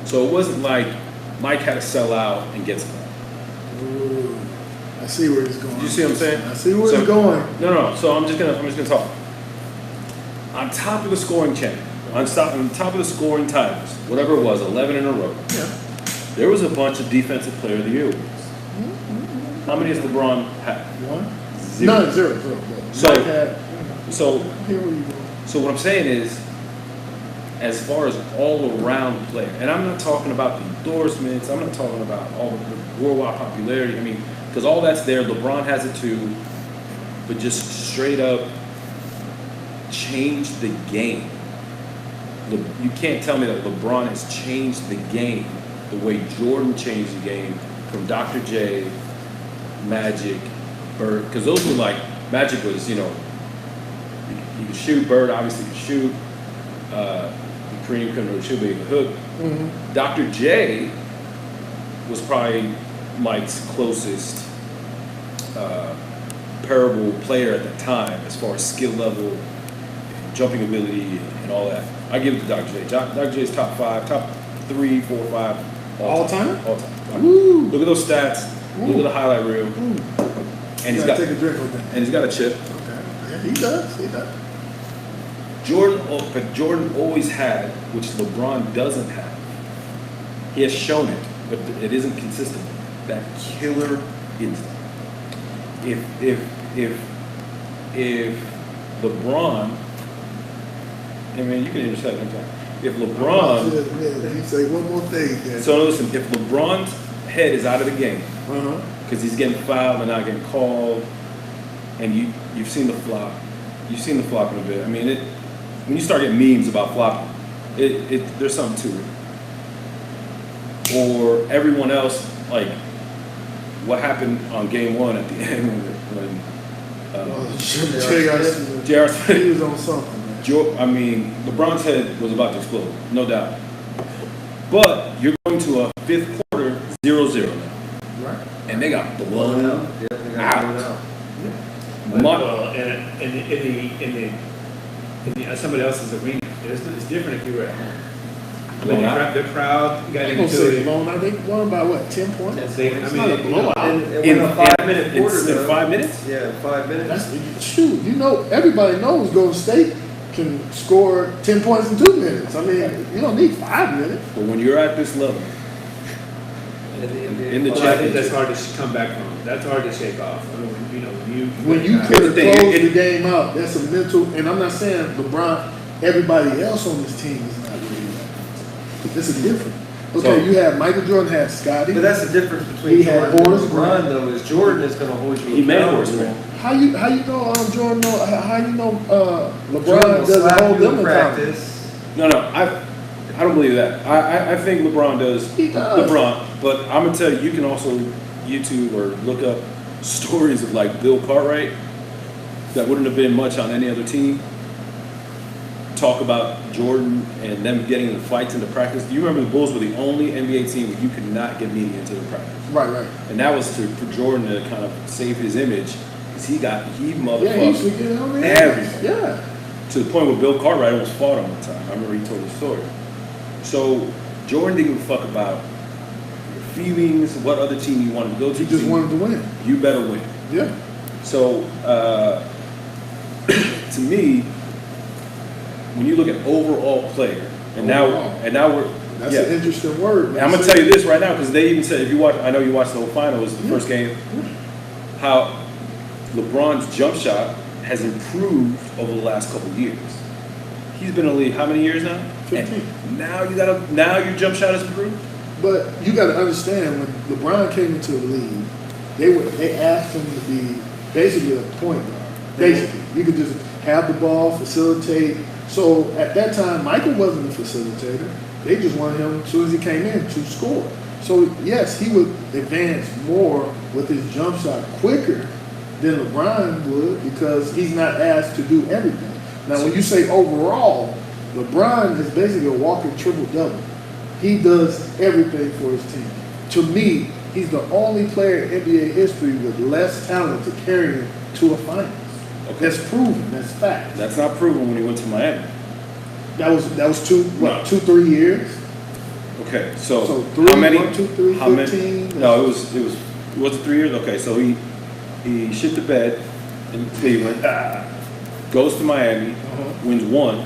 So it wasn't like Mike had to sell out and get somebody. Ooh, I see where he's going. You see what I'm saying? I see where he's going. No. So I'm just gonna talk. On top of the scoring chain, on top of the scoring titles, whatever it was, 11 in a row. Yeah. There was a bunch of defensive player of the year awards. Mm-hmm. How many has LeBron had? 1. Zero. None, zero. So- Mike had, So, here where you go. so what I'm saying is, as far as all around player, and I'm not talking about the endorsements, I'm not talking about all the worldwide popularity. I mean, because all that's there. LeBron has it too, but just straight up changed the game. You can't tell me that LeBron has changed the game the way Jordan changed the game from Dr. J, Magic, Bird, because those were like, Magic was, you know, he could shoot, Bird obviously could shoot, Kareem couldn't really shoot, but he could hook. Mm-hmm. Dr. J was probably Mike's closest parable player at the time as far as skill level, jumping ability, and all that. I give it to Dr. J. Dr. J's top 5, top 3, 4, 5. All time? All time. Woo. Look at those stats. Look at the highlight reel. Ooh. And he's You got gotta take a drink with that. and he's got a chip. Okay. Yeah, he does. He does. But Jordan always had, which LeBron doesn't have. He has shown it, but it isn't consistent. That killer instinct. If LeBron, I mean, you can intercept anytime. If LeBron, Yeah, he say one more thing. Then. so listen, if LeBron's head is out of the game Uh-huh. because he's getting fouled and not getting called, and you've seen the flop, you've seen the flopping a bit. I mean, when you start getting memes about flopping, there's something to it. Or everyone else, like what happened on game 1 at the end when J.R. Smith, He was on something, man. I mean, LeBron's head was about to explode, no doubt. But you're going to a fifth quarter 0-0 now, Right. and they got blown out. Yeah, they got blown out. Well, in somebody else's arena, it's different if you were at home. Blown out? The crowd got I ain't into gonna say it. blown out. They won by what? 10 points. They- It's I not a mean, blowout. And it In went a 5-minute quarter. in though. 5 minutes? Yeah, 5 minutes. That's shoot. You know, everybody knows Golden State can score 10 points in 2 minutes. I mean, you don't need 5 minutes. But when you're at this level, in the Well, I championship, think that's hard to come back from. That's hard to shake off. I mean, When you Here's could the have thing, closed it- the game out, that's a mental. And I'm not saying LeBron. Everybody else on this team is not really that. This is different. Okay, So- you have Michael Jordan, had Scotty. But that's the difference between He had Jordan Horace and LeBron, though, is Jordan is going to hold you He made accountable. Horace Grant. How you know Jordan know how you know Jordan LeBron will doesn't slap hold you them in accountable? practice. no, I don't believe that. I think LeBron does. He does. LeBron, but I'm gonna tell you, you can also YouTube or look up stories of like Bill Cartwright that wouldn't have been much on any other team. Talk about Jordan and them getting in fights into practice. Do you remember the Bulls were the only NBA team where you could not get media into the practice? Right. And that was for Jordan to kind of save his image because he Yeah, he used to motherfucked get on there. everything. Yeah. To the point where Bill Cartwright almost fought him one time. I remember he told the story. So Jordan didn't give a fuck about your feelings, what other team you wanted to go to. He just wanted to win. You better win. Yeah. So to me, when you look at overall player, and Overall. now we're That's an interesting word. And I'm gonna tell you this right now because they even said if you watch, I know you watched the whole finals, the first game, how LeBron's jump shot has improved over the last couple of years. He's been in the league how many years now? 15. And now your jump shot has improved. But you got to understand when LeBron came into the league, they asked him to be basically a point guard. Basically, you could just have the ball, facilitate. So at that time, Michael wasn't a facilitator. They just wanted him as soon as he came in to score. So yes, he would advance more with his jump shot quicker than LeBron would because he's not asked to do everything. Now, when you say overall, LeBron is basically a walking triple-double. He does everything for his team. To me, he's the only player in NBA history with less talent to carry him to a finals. Okay. That's proven. That's fact. That's not proven when he went to Miami. That was 2-3 years. Okay, so, So three, how many? 1, 2, 3, how 15. many? No, it was it 3 years? Okay, so he shit the bed in Cleveland, goes to Miami, wins 1.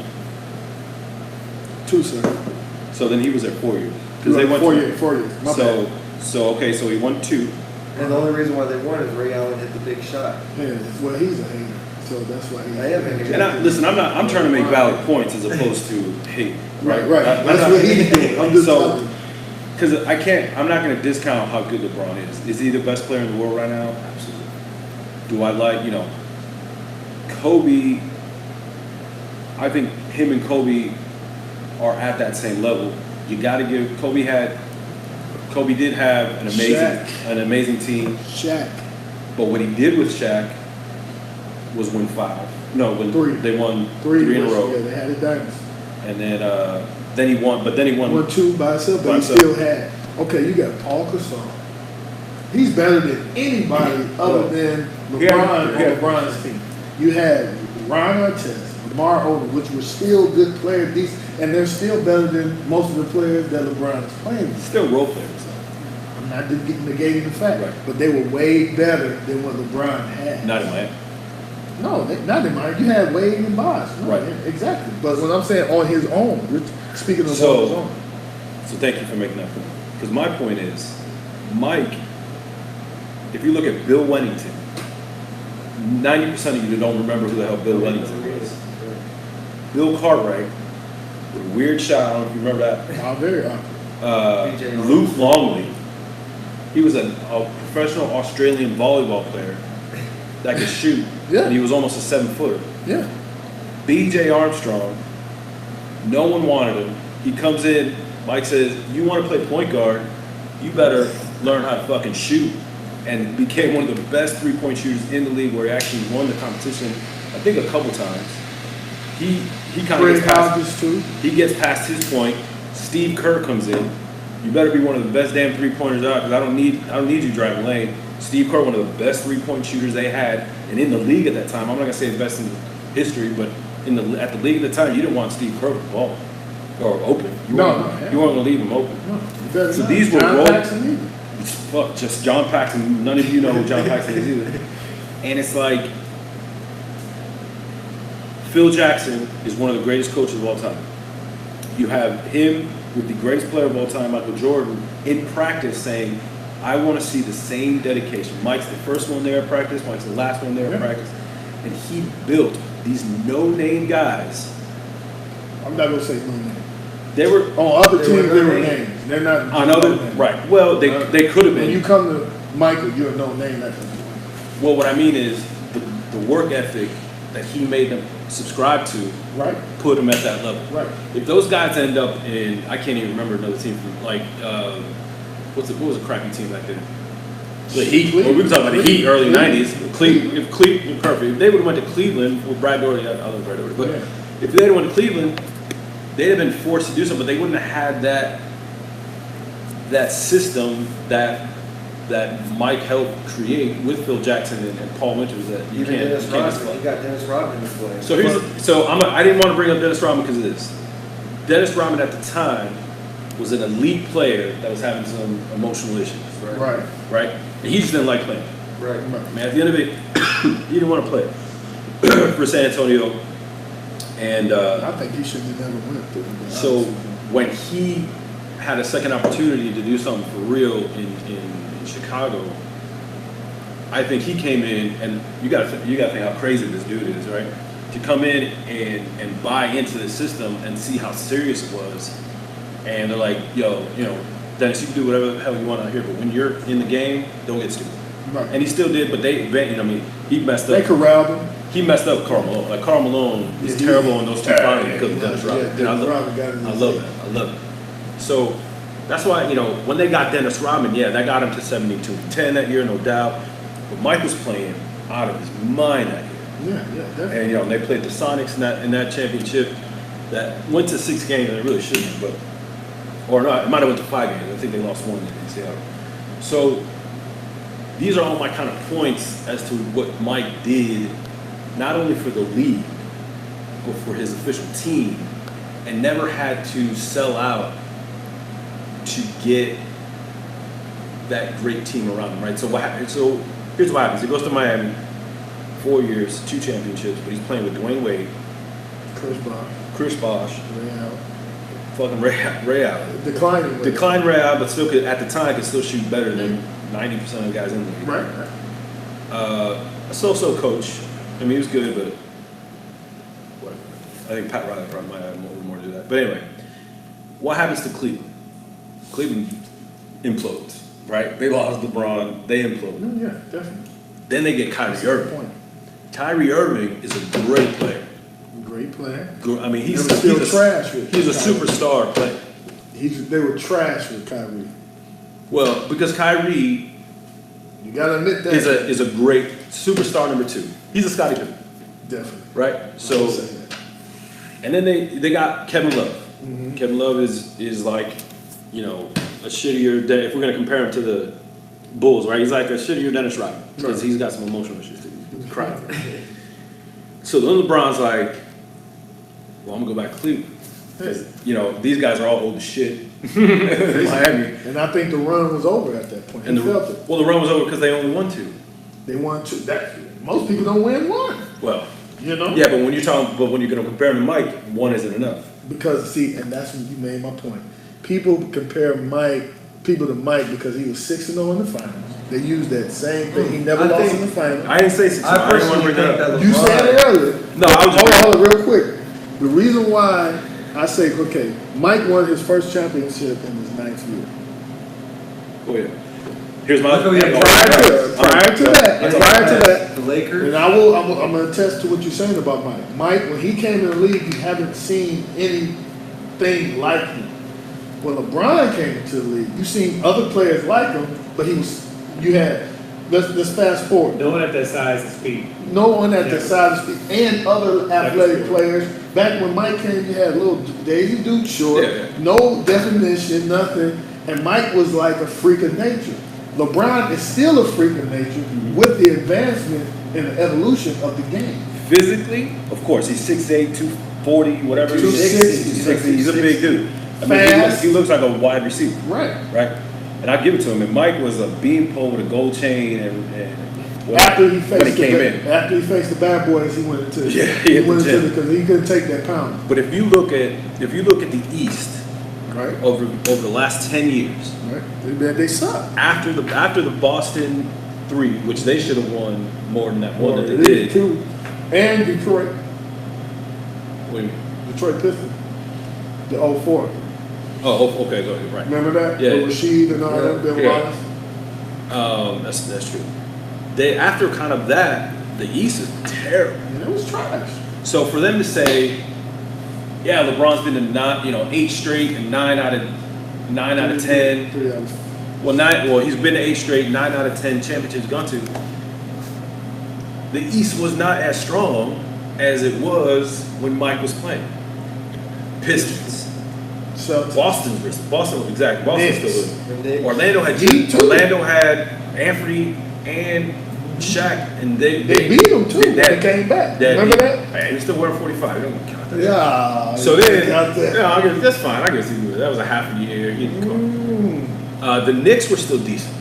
2, sir. So then he was there 4 years because they went 4 to, years. 4 years. My bad. So okay, so he won 2. And the only reason why they won is Ray Allen hit the big shot. Yeah, well, he's a hater, so that's why he. I am a hater. And listen, I'm trying to make valid points as opposed to hate. Right. I'm That's not- what he's doing. I'm just So- telling you. Because I'm not going to discount how good LeBron is. Is he the best player in the world right now? Absolutely. Do I like, Kobe? I think him and Kobe are at that same level. You got to give Kobe did have an amazing team. Shaq. But what he did with Shaq was win 5. No, when 3. They won 3 in a row. Yeah, they had a dynasty. And then he won. But then he won 1-2 by himself, but he still had. Okay, you got Paul Gasol. He's better than anybody other than LeBron on LeBron's team. You had Ron Artest, Lamar Odom, which were still good players, and they're still better than most of the players that LeBron is playing with. Still role players. I'm not negating the fact, Right. but they were way better than what LeBron had. Not in Miami. No, not in mind. You had Wade and Bosh. No, Right. Exactly. But when I'm saying on his own, we're speaking of on his own. So thank you for making that point. Because my point is, Mike, if you look at Bill Wennington, 90% of you don't remember who the hell Bill Wennington was. Bill Cartwright, with a weird shot, I don't know if you remember that. Oh, very awkward. Luke Longley, he was a professional Australian volleyball player that could shoot. Yeah. And he was almost a 7-footer. Yeah. B.J. Armstrong, no one wanted him. He comes in, Mike says, you want to play point guard, you better learn how to fucking shoot. And became one of the best three-point shooters in the league where he actually won the competition, I think a couple times. He kind of gets past his point. Steve Kerr comes in. You better be one of the best damn three-pointers out because I don't need you driving lane. Steve Kerr, one of the best three-point shooters they had, and in the league at that time. I'm not gonna say the best in history, but at the league at the time, you didn't want Steve Kerr to ball or open. You weren't gonna leave him open. No, So these were role. Paxson either. Fuck, just John Paxson. None of you know who John Paxson is either. And it's like Phil Jackson is one of the greatest coaches of all time. You have him with the greatest player of all time, Michael Jordan, in practice saying, I want to see the same dedication. Mike's the first one there at practice. Mike's the last one there at practice. And he built these no-name guys. I'm not going to say no name. They were on other teams. They were names. They're not on other right. Well, they could have been. When you come to Michael, you're a no name. Well, what I mean is the work ethic that he made them subscribe to, put them at that level. Right. If those guys end up in, I can't even remember another team from like what was a crappy team back then? The Heat. Well, we were talking about the Heat, early '90s. Perfect. If they would have went to Cleveland with Brad Doherty, I love Brad Doherty, but if they had went to Cleveland, they'd have been forced to do something, but they wouldn't have had that system that Mike helped create with Phil Jackson and Paul Winters. That you Even can't. Dennis Rodman, you got Dennis Rodman in play. I didn't want to bring up Dennis Rodman because of this. Dennis Rodman at the time was an elite player that was having some emotional issues. Right. And he just didn't like playing. Right. Man, at the end of it, he didn't want to play for San Antonio. And I think he should have never went through. So when he had a second opportunity to do something for real in Chicago, I think he came in, and you got to think how crazy this dude is, right? To come in and buy into the system and see how serious it was, and they're like, yo, Dennis, you can do whatever the hell you want out here, but when you're in the game, don't get stupid. Right. And he still did, but he messed up. They corralled him. He messed up Karl Malone. Like Karl Malone is terrible in those two finals because of Dennis Rodman. Yeah, I love that. So that's why, when they got Dennis Rodman, that got him to 72-10 that year, no doubt. But Mike was playing out of his mind that year. Yeah, definitely. And they played the Sonics in that championship that went to 6 games, and it really shouldn't, but or not, it might have went to 5 games. I think they lost 1 in Seattle. So these are all my kind of points as to what Mike did, not only for the league, but for his official team, and never had to sell out to get that great team around him, right? So here's what happens. He goes to Miami, 4 years, 2 championships, but he's playing with Dwayne Wade, Chris Bosh, fucking Ray Allen. Declined Ray Allen, but still could, at the time, could still shoot better than 90% of the guys in the league. Right. A so-so coach. I mean, he was good, but whatever. I think Pat Riley probably might have more to do that. But anyway, what happens to Cleveland? Cleveland implodes, right? They lost LeBron. They implode. Yeah, definitely. Then they get Kyrie That's the Irving. point. Kyrie Irving is a great player. Great player. I mean, he's They were still trash with He's a Kyrie. superstar player. They were trash with Kyrie. Well, because Kyrie You gotta admit that. is a great superstar number 2. He's a Scottie Pippen, Definitely. right? I'll So, say that. and then they got Kevin Love. Mhm. Kevin Love is like, you know, a shittier. If we're gonna compare him to the Bulls, right? He's like a shittier Dennis Rodman because Right. he's got some emotional issues too. He's crying. So then LeBron's like, well, I'm gonna go back to Cleveland because you know these guys are all old as shit. Miami. And I think the run was over at that point. And He felt it. well, the run was over because they only won 2. They won 2. Most people don't win 1. Well, You know? yeah, but when you're going to compare him to Mike, 1 isn't enough. Because see, and that's when you made my point. People compare people to Mike because he was 6-0 in the finals. They used that same thing. He never I lost think- in the finals. I didn't say 6. I I didn't want to personally bring think that up. that You said it earlier. No, I was hold on, real quick. The reason why I say, okay, Mike won his first championship in his 9th year. Oh yeah. Here's my. Look, we had Prior to that, The Lakers. and I'm gonna attest to what you're saying about Mike. Mike, when he came in the league, you haven't seen anything like him. When LeBron came into the league, you seen other players like him, but let's fast forward. No one at that size and speed. No one at the Yeah. side of the and other athletic true. players. Back when Mike came, you had little Daisy Duke short, Yeah, yeah. no definition, nothing. And Mike was like a freak of nature. LeBron is still a freak of nature with the advancement and the evolution of the game. Physically, of course, he's 6'8", 240, whatever. 260. 260. He's a big dude. I mean, Fast. he looks like a wide receiver, Right. right? And I give it to him. And Mike was a beanpole with a gold chain and After he when he faced came the, in. after he faced the bad boys, he went into Yeah, he he hit went the into gym. because he couldn't take that pound. But if you look at the East Right. over the last 10 years, Right. They suck. after the Boston 3, which they should have won more than that one that they did. Too. And Detroit. What do you mean? Detroit Pistons. The 04. Oh, okay, go ahead, right. Remember that? Yeah. With Rasheed and all Yeah. them, Bill Yeah. Wallace. That's true. They after kind of that, the East is terrible. And it was trash. So for them to say, yeah, LeBron's been to 8 straight and 9 out of 10. 3 out of Well, he's been to 8 straight, 9 out of 10 championships gone to. The East was not as strong as it was when Mike was playing. Pistons, Celtics. Boston, exactly. Boston Knicks. still is. And they- Orlando had Heat, too. Orlando had Anthony and Shaq, and they beat them too when they came back. Remember that? Hey, we still wearing 45. We don't count that. Yeah. So then, Out there. yeah, I guess that's fine. I guess that was a half a year. The Knicks were still decent.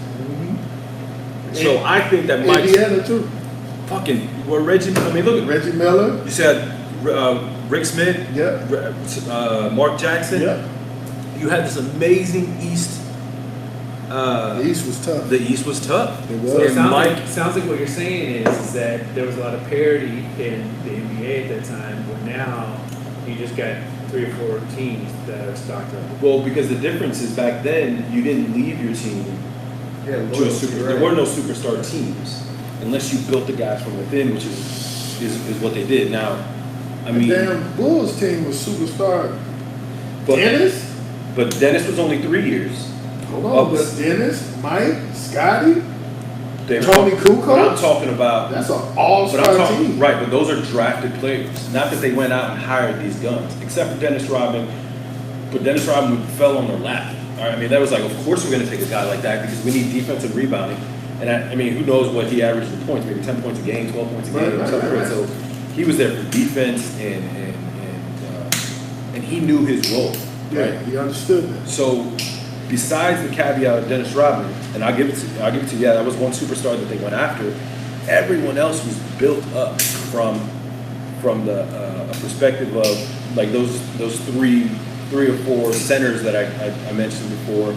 So I think that Mike Indiana too. fucking Reggie. I mean, look at Reggie Miller. you said Rick Smith, Yeah. Mark Jackson. Yeah. You had this amazing East. The East was tough. The East was tough. It was. So it And sounds Mike, sounds like what you're saying is that there was a lot of parity in the NBA at that time, but now you just got 3 or 4 teams that are stocked up. well, because the difference is back then you didn't leave your team Yeah, to a loyalty, super. right. There were no superstar teams unless you built the guys from within, which is what they did. Now, I The mean, damn Bulls team was superstar. but Dennis? but Dennis was only 3 years. Hold on, but Dennis, Mike, Scotty, Tony But I'm Kukoc. talking about. That's an But I'm all-star talking, team. right, but those are drafted players. Not that they went out and hired these guns, except for Dennis Rodman. But Dennis Rodman fell on their lap. All right, I mean, that was like, of course we're going to take a guy like that because we need defensive rebounding. And I mean, who knows what he averaged in points? Maybe 10 points a game, 12 points a game, Right, something. right. So he was there for defense, and he knew his role. Yeah, Right. he understood that. So, besides the caveat of Dennis Rodman, and I'll give it to you, yeah, that was one superstar that they went after. Everyone else was built up from the perspective of like those three or four centers that I mentioned before: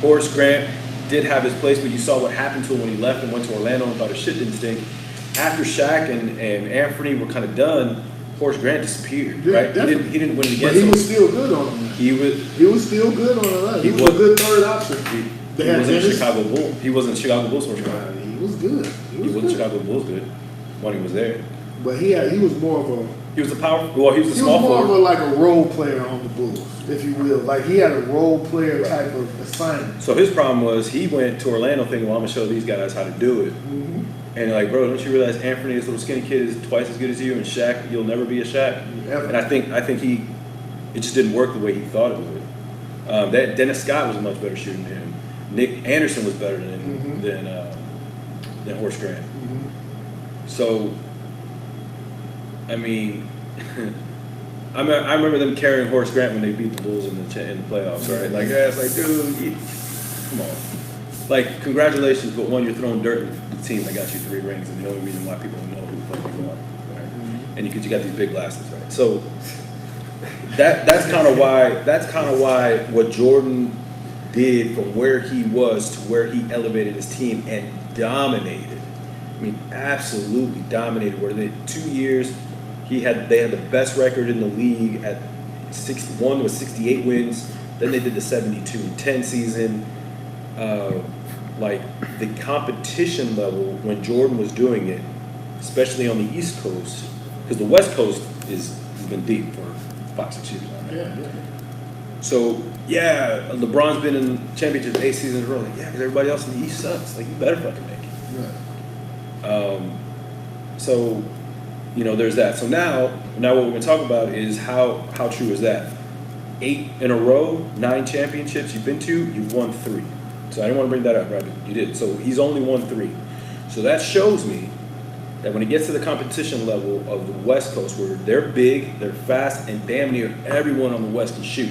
Horace Grant, did have his place, but you saw what happened to him when he left and went to Orlando and thought his shit didn't stink. After Shaq and Anthony were kind of done, Horace Grant disappeared, Yeah, right? definitely. He didn't win it again. But he so was still good on him. he was still good on the line. He He was was- a good third option. They he had wasn't Dennis. Chicago Bull. He wasn't Chicago Bulls first round. He was good. He wasn't good. Chicago Bulls good when he was there. But he was more of a He was the power. Well, he was the he small was more of forward. a, like a role player on the Bulls, if you will. Like he had a role player Right. type of assignment. So his problem was he went to Orlando thinking, well, I'm gonna show these guys how to do it. Mm-hmm. And like, bro, don't you realize Anthony, this little skinny kid, is twice as good as you, and Shaq, you'll never be a Shaq. Ever. And I think it just didn't work the way he thought it would. That Dennis Scott was a much better shooter than him. Nick Anderson was better Mhm. than Horace Grant. Mm-hmm. So, I mean, I remember them carrying Horace Grant when they beat the Bulls in the playoffs, right? Like, yeah, it's like, dude, come on. Like, congratulations, but one, you're throwing dirt at the team that got you 3 rings, and the only reason why people know who the fuck you are, right? And you got these big glasses, right? So that's kind of why what Jordan did from where he was to where he elevated his team and dominated. I mean, absolutely dominated. Where they 2 years, they had the best record in the league at 61 was 68 wins. Then they did the 72-10 season. Like the competition level when Jordan was doing it, especially on the East Coast, because the West Coast has been deep for 5-6 years now. Right? Yeah. So yeah, LeBron's been in championships 8 seasons in a row. Like, yeah, because everybody else in the East sucks. Like you better fucking make it. Right. So, there's that. So now what we're gonna talk about is how true is that? 8 in a row, 9 championships you've been to, you've won 3. So I didn't want to bring that up, right? But you did. So he's only won 3. So that shows me that when it gets to the competition level of the West Coast, where they're big, they're fast, and damn near everyone on the West can shoot.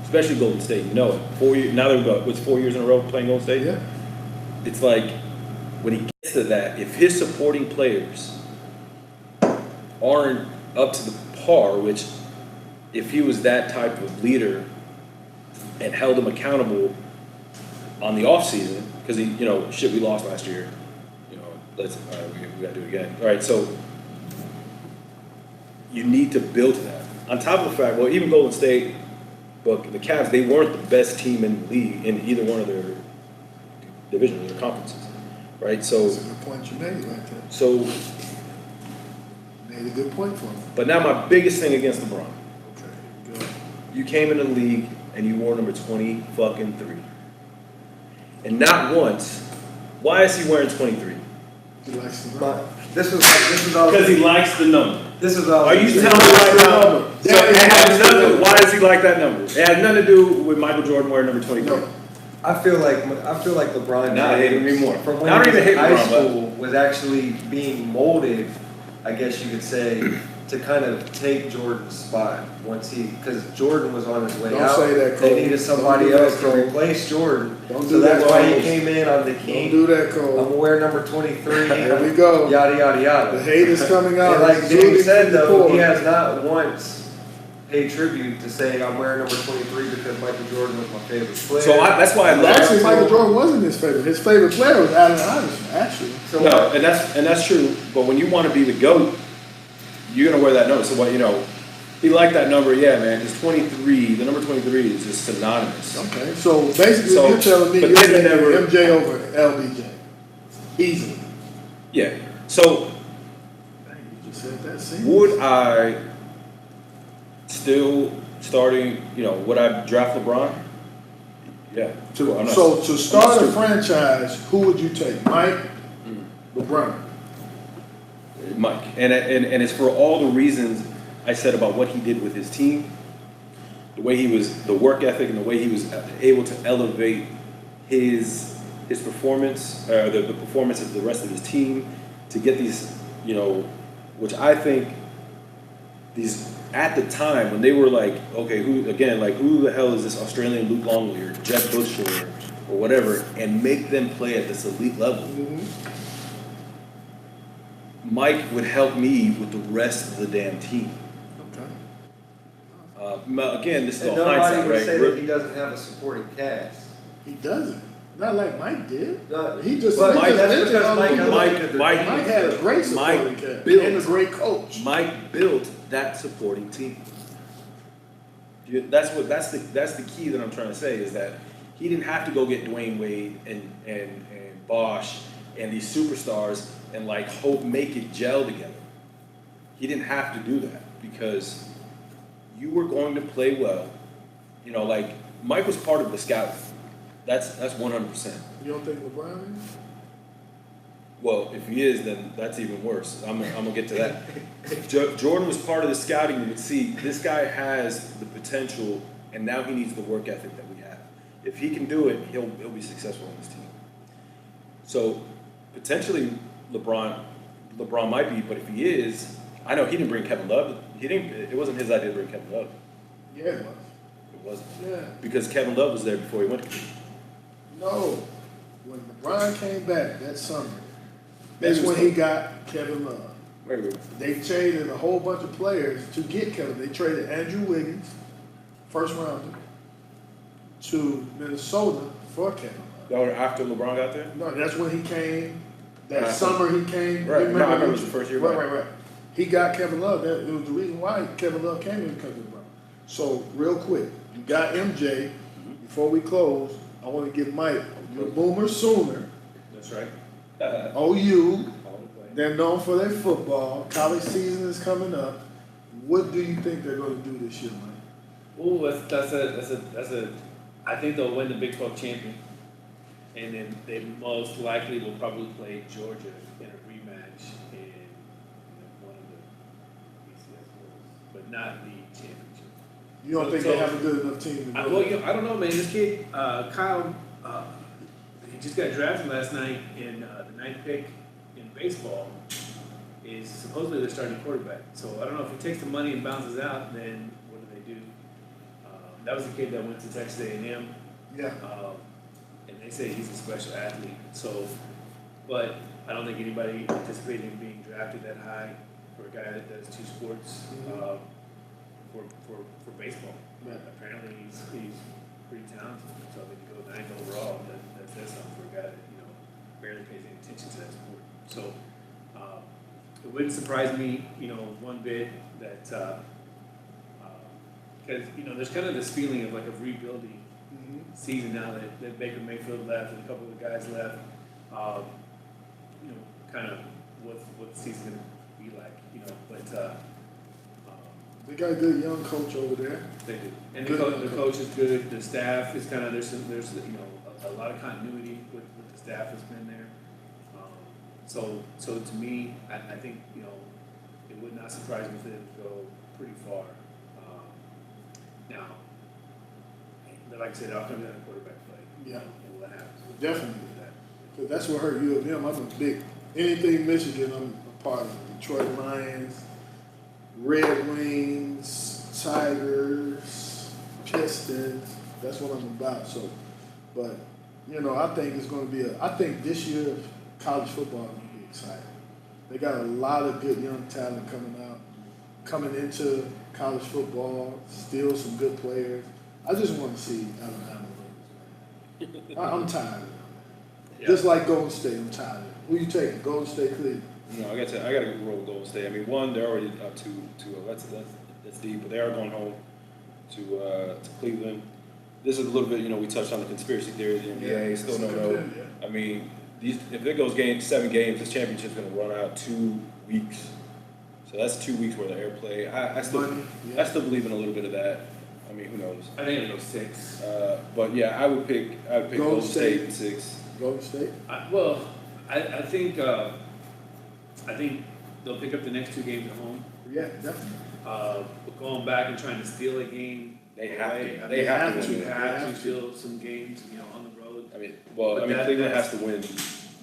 Especially Golden State, you know it. 4 years now they're 4 years in a row playing Golden State? Yeah. It's like when he gets to that, if his supporting players aren't up to the par, which if he was that type of leader and held them accountable on the off season, because we lost last year. All right, we got to do it again. All right, so you need to build to that. On top of the fact, well, even Golden State, but the Cavs, they weren't the best team in the league in either one of their divisions, their conferences, right? So That's a good point you made right there. So, Made a good point for him. but now my biggest thing against LeBron, Okay. Good. you came in the league and you wore number 20 fucking 3. And not once, why is he wearing 23? He likes the But this was all. Because he likes the number. This is all. Are you He telling me likes right the now? number. So it has nothing, why does he like that number? It has nothing to do with Michael Jordan wearing number 23. No. I feel like LeBron Nah, I hate him James, anymore. from I when don't he was even in hate high LeBron, but- school was actually being molded, I guess you could say, to kind of take Jordan's spot because Jordan was on his way Don't out. say that, Cole. They needed somebody Don't do else that, to Cole. replace Jordan. Don't So do that's that, why Cole. he came in on the Don't king. do that, I'm Cole. gonna wear number 23. Here we go. Yada yada yada. The hate is coming out. And like It's Diddy really said though, poor. he has not once paid tribute to say I'm wearing number 23 because Michael Jordan was my favorite player. So that's why I love Actually, Michael Jordan wasn't his favorite. His favorite player was Allen Iverson, actually. So No, and that's true. But when you want to be the GOAT, you're gonna wear that number. So he liked that number, yeah, man. Because 23, the number 23 is just synonymous. Okay, so basically So, you're telling me but you're then taking never- MJ over LBJ. Easily. Yeah. So Dang, you just said that. See? would I still would I draft LeBron? Yeah. Well, I'm not- So to start I'm a not franchise, who would you take? Mike, LeBron. Mike, and it's for all the reasons I said about what he did with his team, the way the work ethic, and the way he was able to elevate his performance, the performance of the rest of his team, to get these, which I think these at the time when they were like, okay, who the hell is this Australian Luke Longley or Jeb Bush or whatever, and make them play at this elite level. Mike would help me with the rest of the damn team. Okay. Again, this is and all nobody hindsight, would right? say that he doesn't have a supporting cast. He doesn't. Not like Mike did. No, He just but Mike, that's mentioned because all the Mike people. had Mike had a great supporting cast built- and a great coach. Mike built that supporting team. That's the key that I'm trying to say is that he didn't have to go get Dwayne Wade and Bosch and these superstars and like make it gel together. He didn't have to do that because you were going to play well. You know, like Mike was part of the scouting. That's 100%. You don't think LeBron is? Well, if he is, then that's even worse. I'm gonna get to that. Jordan was part of the scouting. You would see this guy has the potential, and now he needs the work ethic that we have. If he can do it, he'll be successful on this team. So potentially LeBron might be, but if he is, I know he didn't bring Kevin Love. It wasn't his idea to bring Kevin Love. Yeah, it was. It wasn't. Yeah. Because Kevin Love was there before he went to Cleveland. No. When LeBron came back that summer, that's when he got Kevin Love. Wait. They traded a whole bunch of players to get Kevin. They traded Andrew Wiggins, first rounder, to Minnesota for Kevin Love. That was after LeBron got there? No, that's when he came. That Right. summer he came. Right. Remember No, I remember it was the first year. Right. He got Kevin Love. It was the reason why Kevin Love came in because of LeBron. So real quick, you got MJ. Before we close, I want to give Mike your Boomer Sooner. That's right. OU. They're known for their football. College season is coming up. What do you think they're going to do this year, Mike? Ooh, that's a. I think they'll win the Big 12 champion, and then they most likely will probably play Georgia in a rematch in one of the BCS bowls, but not the championship. You don't think they have a good enough team to Well, do I don't know, man. This kid, Kyle, he just got drafted last night in the 9th pick in baseball. Is supposedly their starting quarterback. So I don't know if he takes the money and bounces out, then what do they do? That was the kid that went to Texas A&M. Yeah. And they say he's a special athlete. So, but I don't think anybody anticipated him being drafted that high for a guy that does two sports for baseball. Yeah. Apparently he's pretty talented. So if he goes 9th overall, that says something for a guy that barely pays any attention to that sport. So it wouldn't surprise me, one bit that because there's kind of this feeling of like a rebuilding season now that Baker Mayfield left and a couple of the guys left. Kind of what the season's gonna be like, but. They got a good young coach over there. They do, and the coach is good. The staff is kind of there's a lot of continuity with the staff that's been there. So to me, I think it would not surprise me if they would go pretty far. Now, but like I said, it all comes down to quarterback play. Yeah. And what happens with Definitely. that. Because that's what hurt U of M. I'm a big, anything Michigan, I'm a part of. Detroit Lions, Red Wings, Tigers, Pistons. That's what I'm about. So, but I think it's going to be I think this year college football is going to be exciting. They got a lot of good young talent coming into college football. Still some good players. I just want to see Alabama win. I'm tired of it. Yeah. Just like Golden State, I'm tired of it. Who you taking? Golden State, Cleveland. I got to roll with Golden State. I mean, one, they're already up to that's deep, but they are going home to Cleveland. This is a little bit, we touched on the conspiracy theory of the NBA. Still don't know. I mean, if it goes 7 games, this championship's going to run out 2 weeks. So that's 2 weeks worth of airplay. I still believe in a little bit of that. I mean, who knows? I think it'll go 6. But yeah, I would pick Golden State in 6. Golden State. I think they'll pick up the next 2 games at home. Yeah, definitely. But going back and trying to steal a game, They have away, to. I They mean, have to you win. have to steal some games, on the road. Cleveland has to win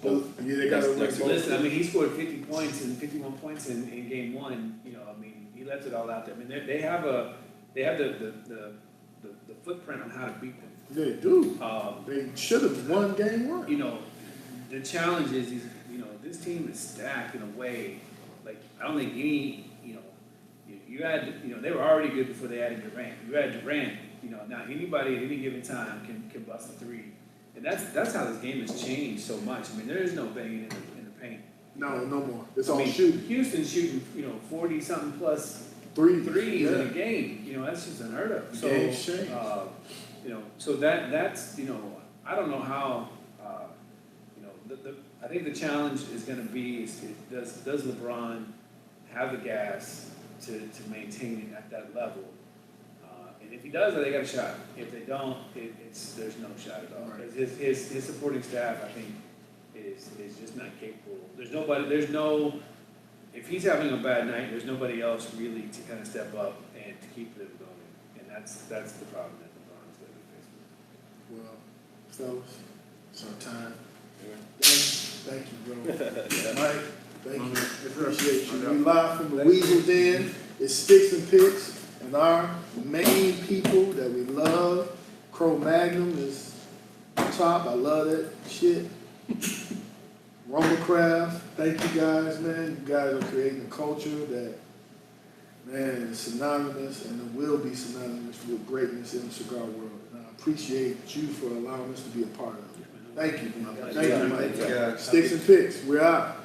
both. Yeah, they got to win next both. Listen, he scored 50 points and 51 points in game 1. He left it all out there. I mean, they have the footprint on how to beat them. They do. They should have won game 1. The challenge is this team is stacked in a way, like, I don't think any, you had, they were already good before they added Durant. You add Durant, now anybody at any given time can bust a 3. And that's how this game has changed so much. I mean, there is no banging in the paint. No, no more. It's I all mean, shooting. Houston's shooting, 40-something plus Threes. threes in Yeah. a game. That's just unheard of. The So, game's changed. So that's I don't know how. I think the challenge is going to be does LeBron have the gas to maintain it at that level? And if he does, they got a shot. If they don't, there's no shot at all. Right. Because his supporting staff, I think, is just not capable. If he's having a bad night, there's nobody else really to kind of step up and to keep them going. And that's the problem that LeBron's going to be facing. Well, fellas, it's our time. Thank you, bro. Mike, thank you. Appreciate you. We live from the Weasel Den. It's Sticks and Picks, and our main people that we love. Crow Magnum is top. I love that shit. RoMa Craft. Thank you guys, man. You guys are creating a culture that, man, is synonymous and it will be synonymous with greatness in the cigar world. And I appreciate you for allowing us to be a part of it. Thank you, man. Thank you, Mike. Thank you, guys. Sticks and Picks, we're out.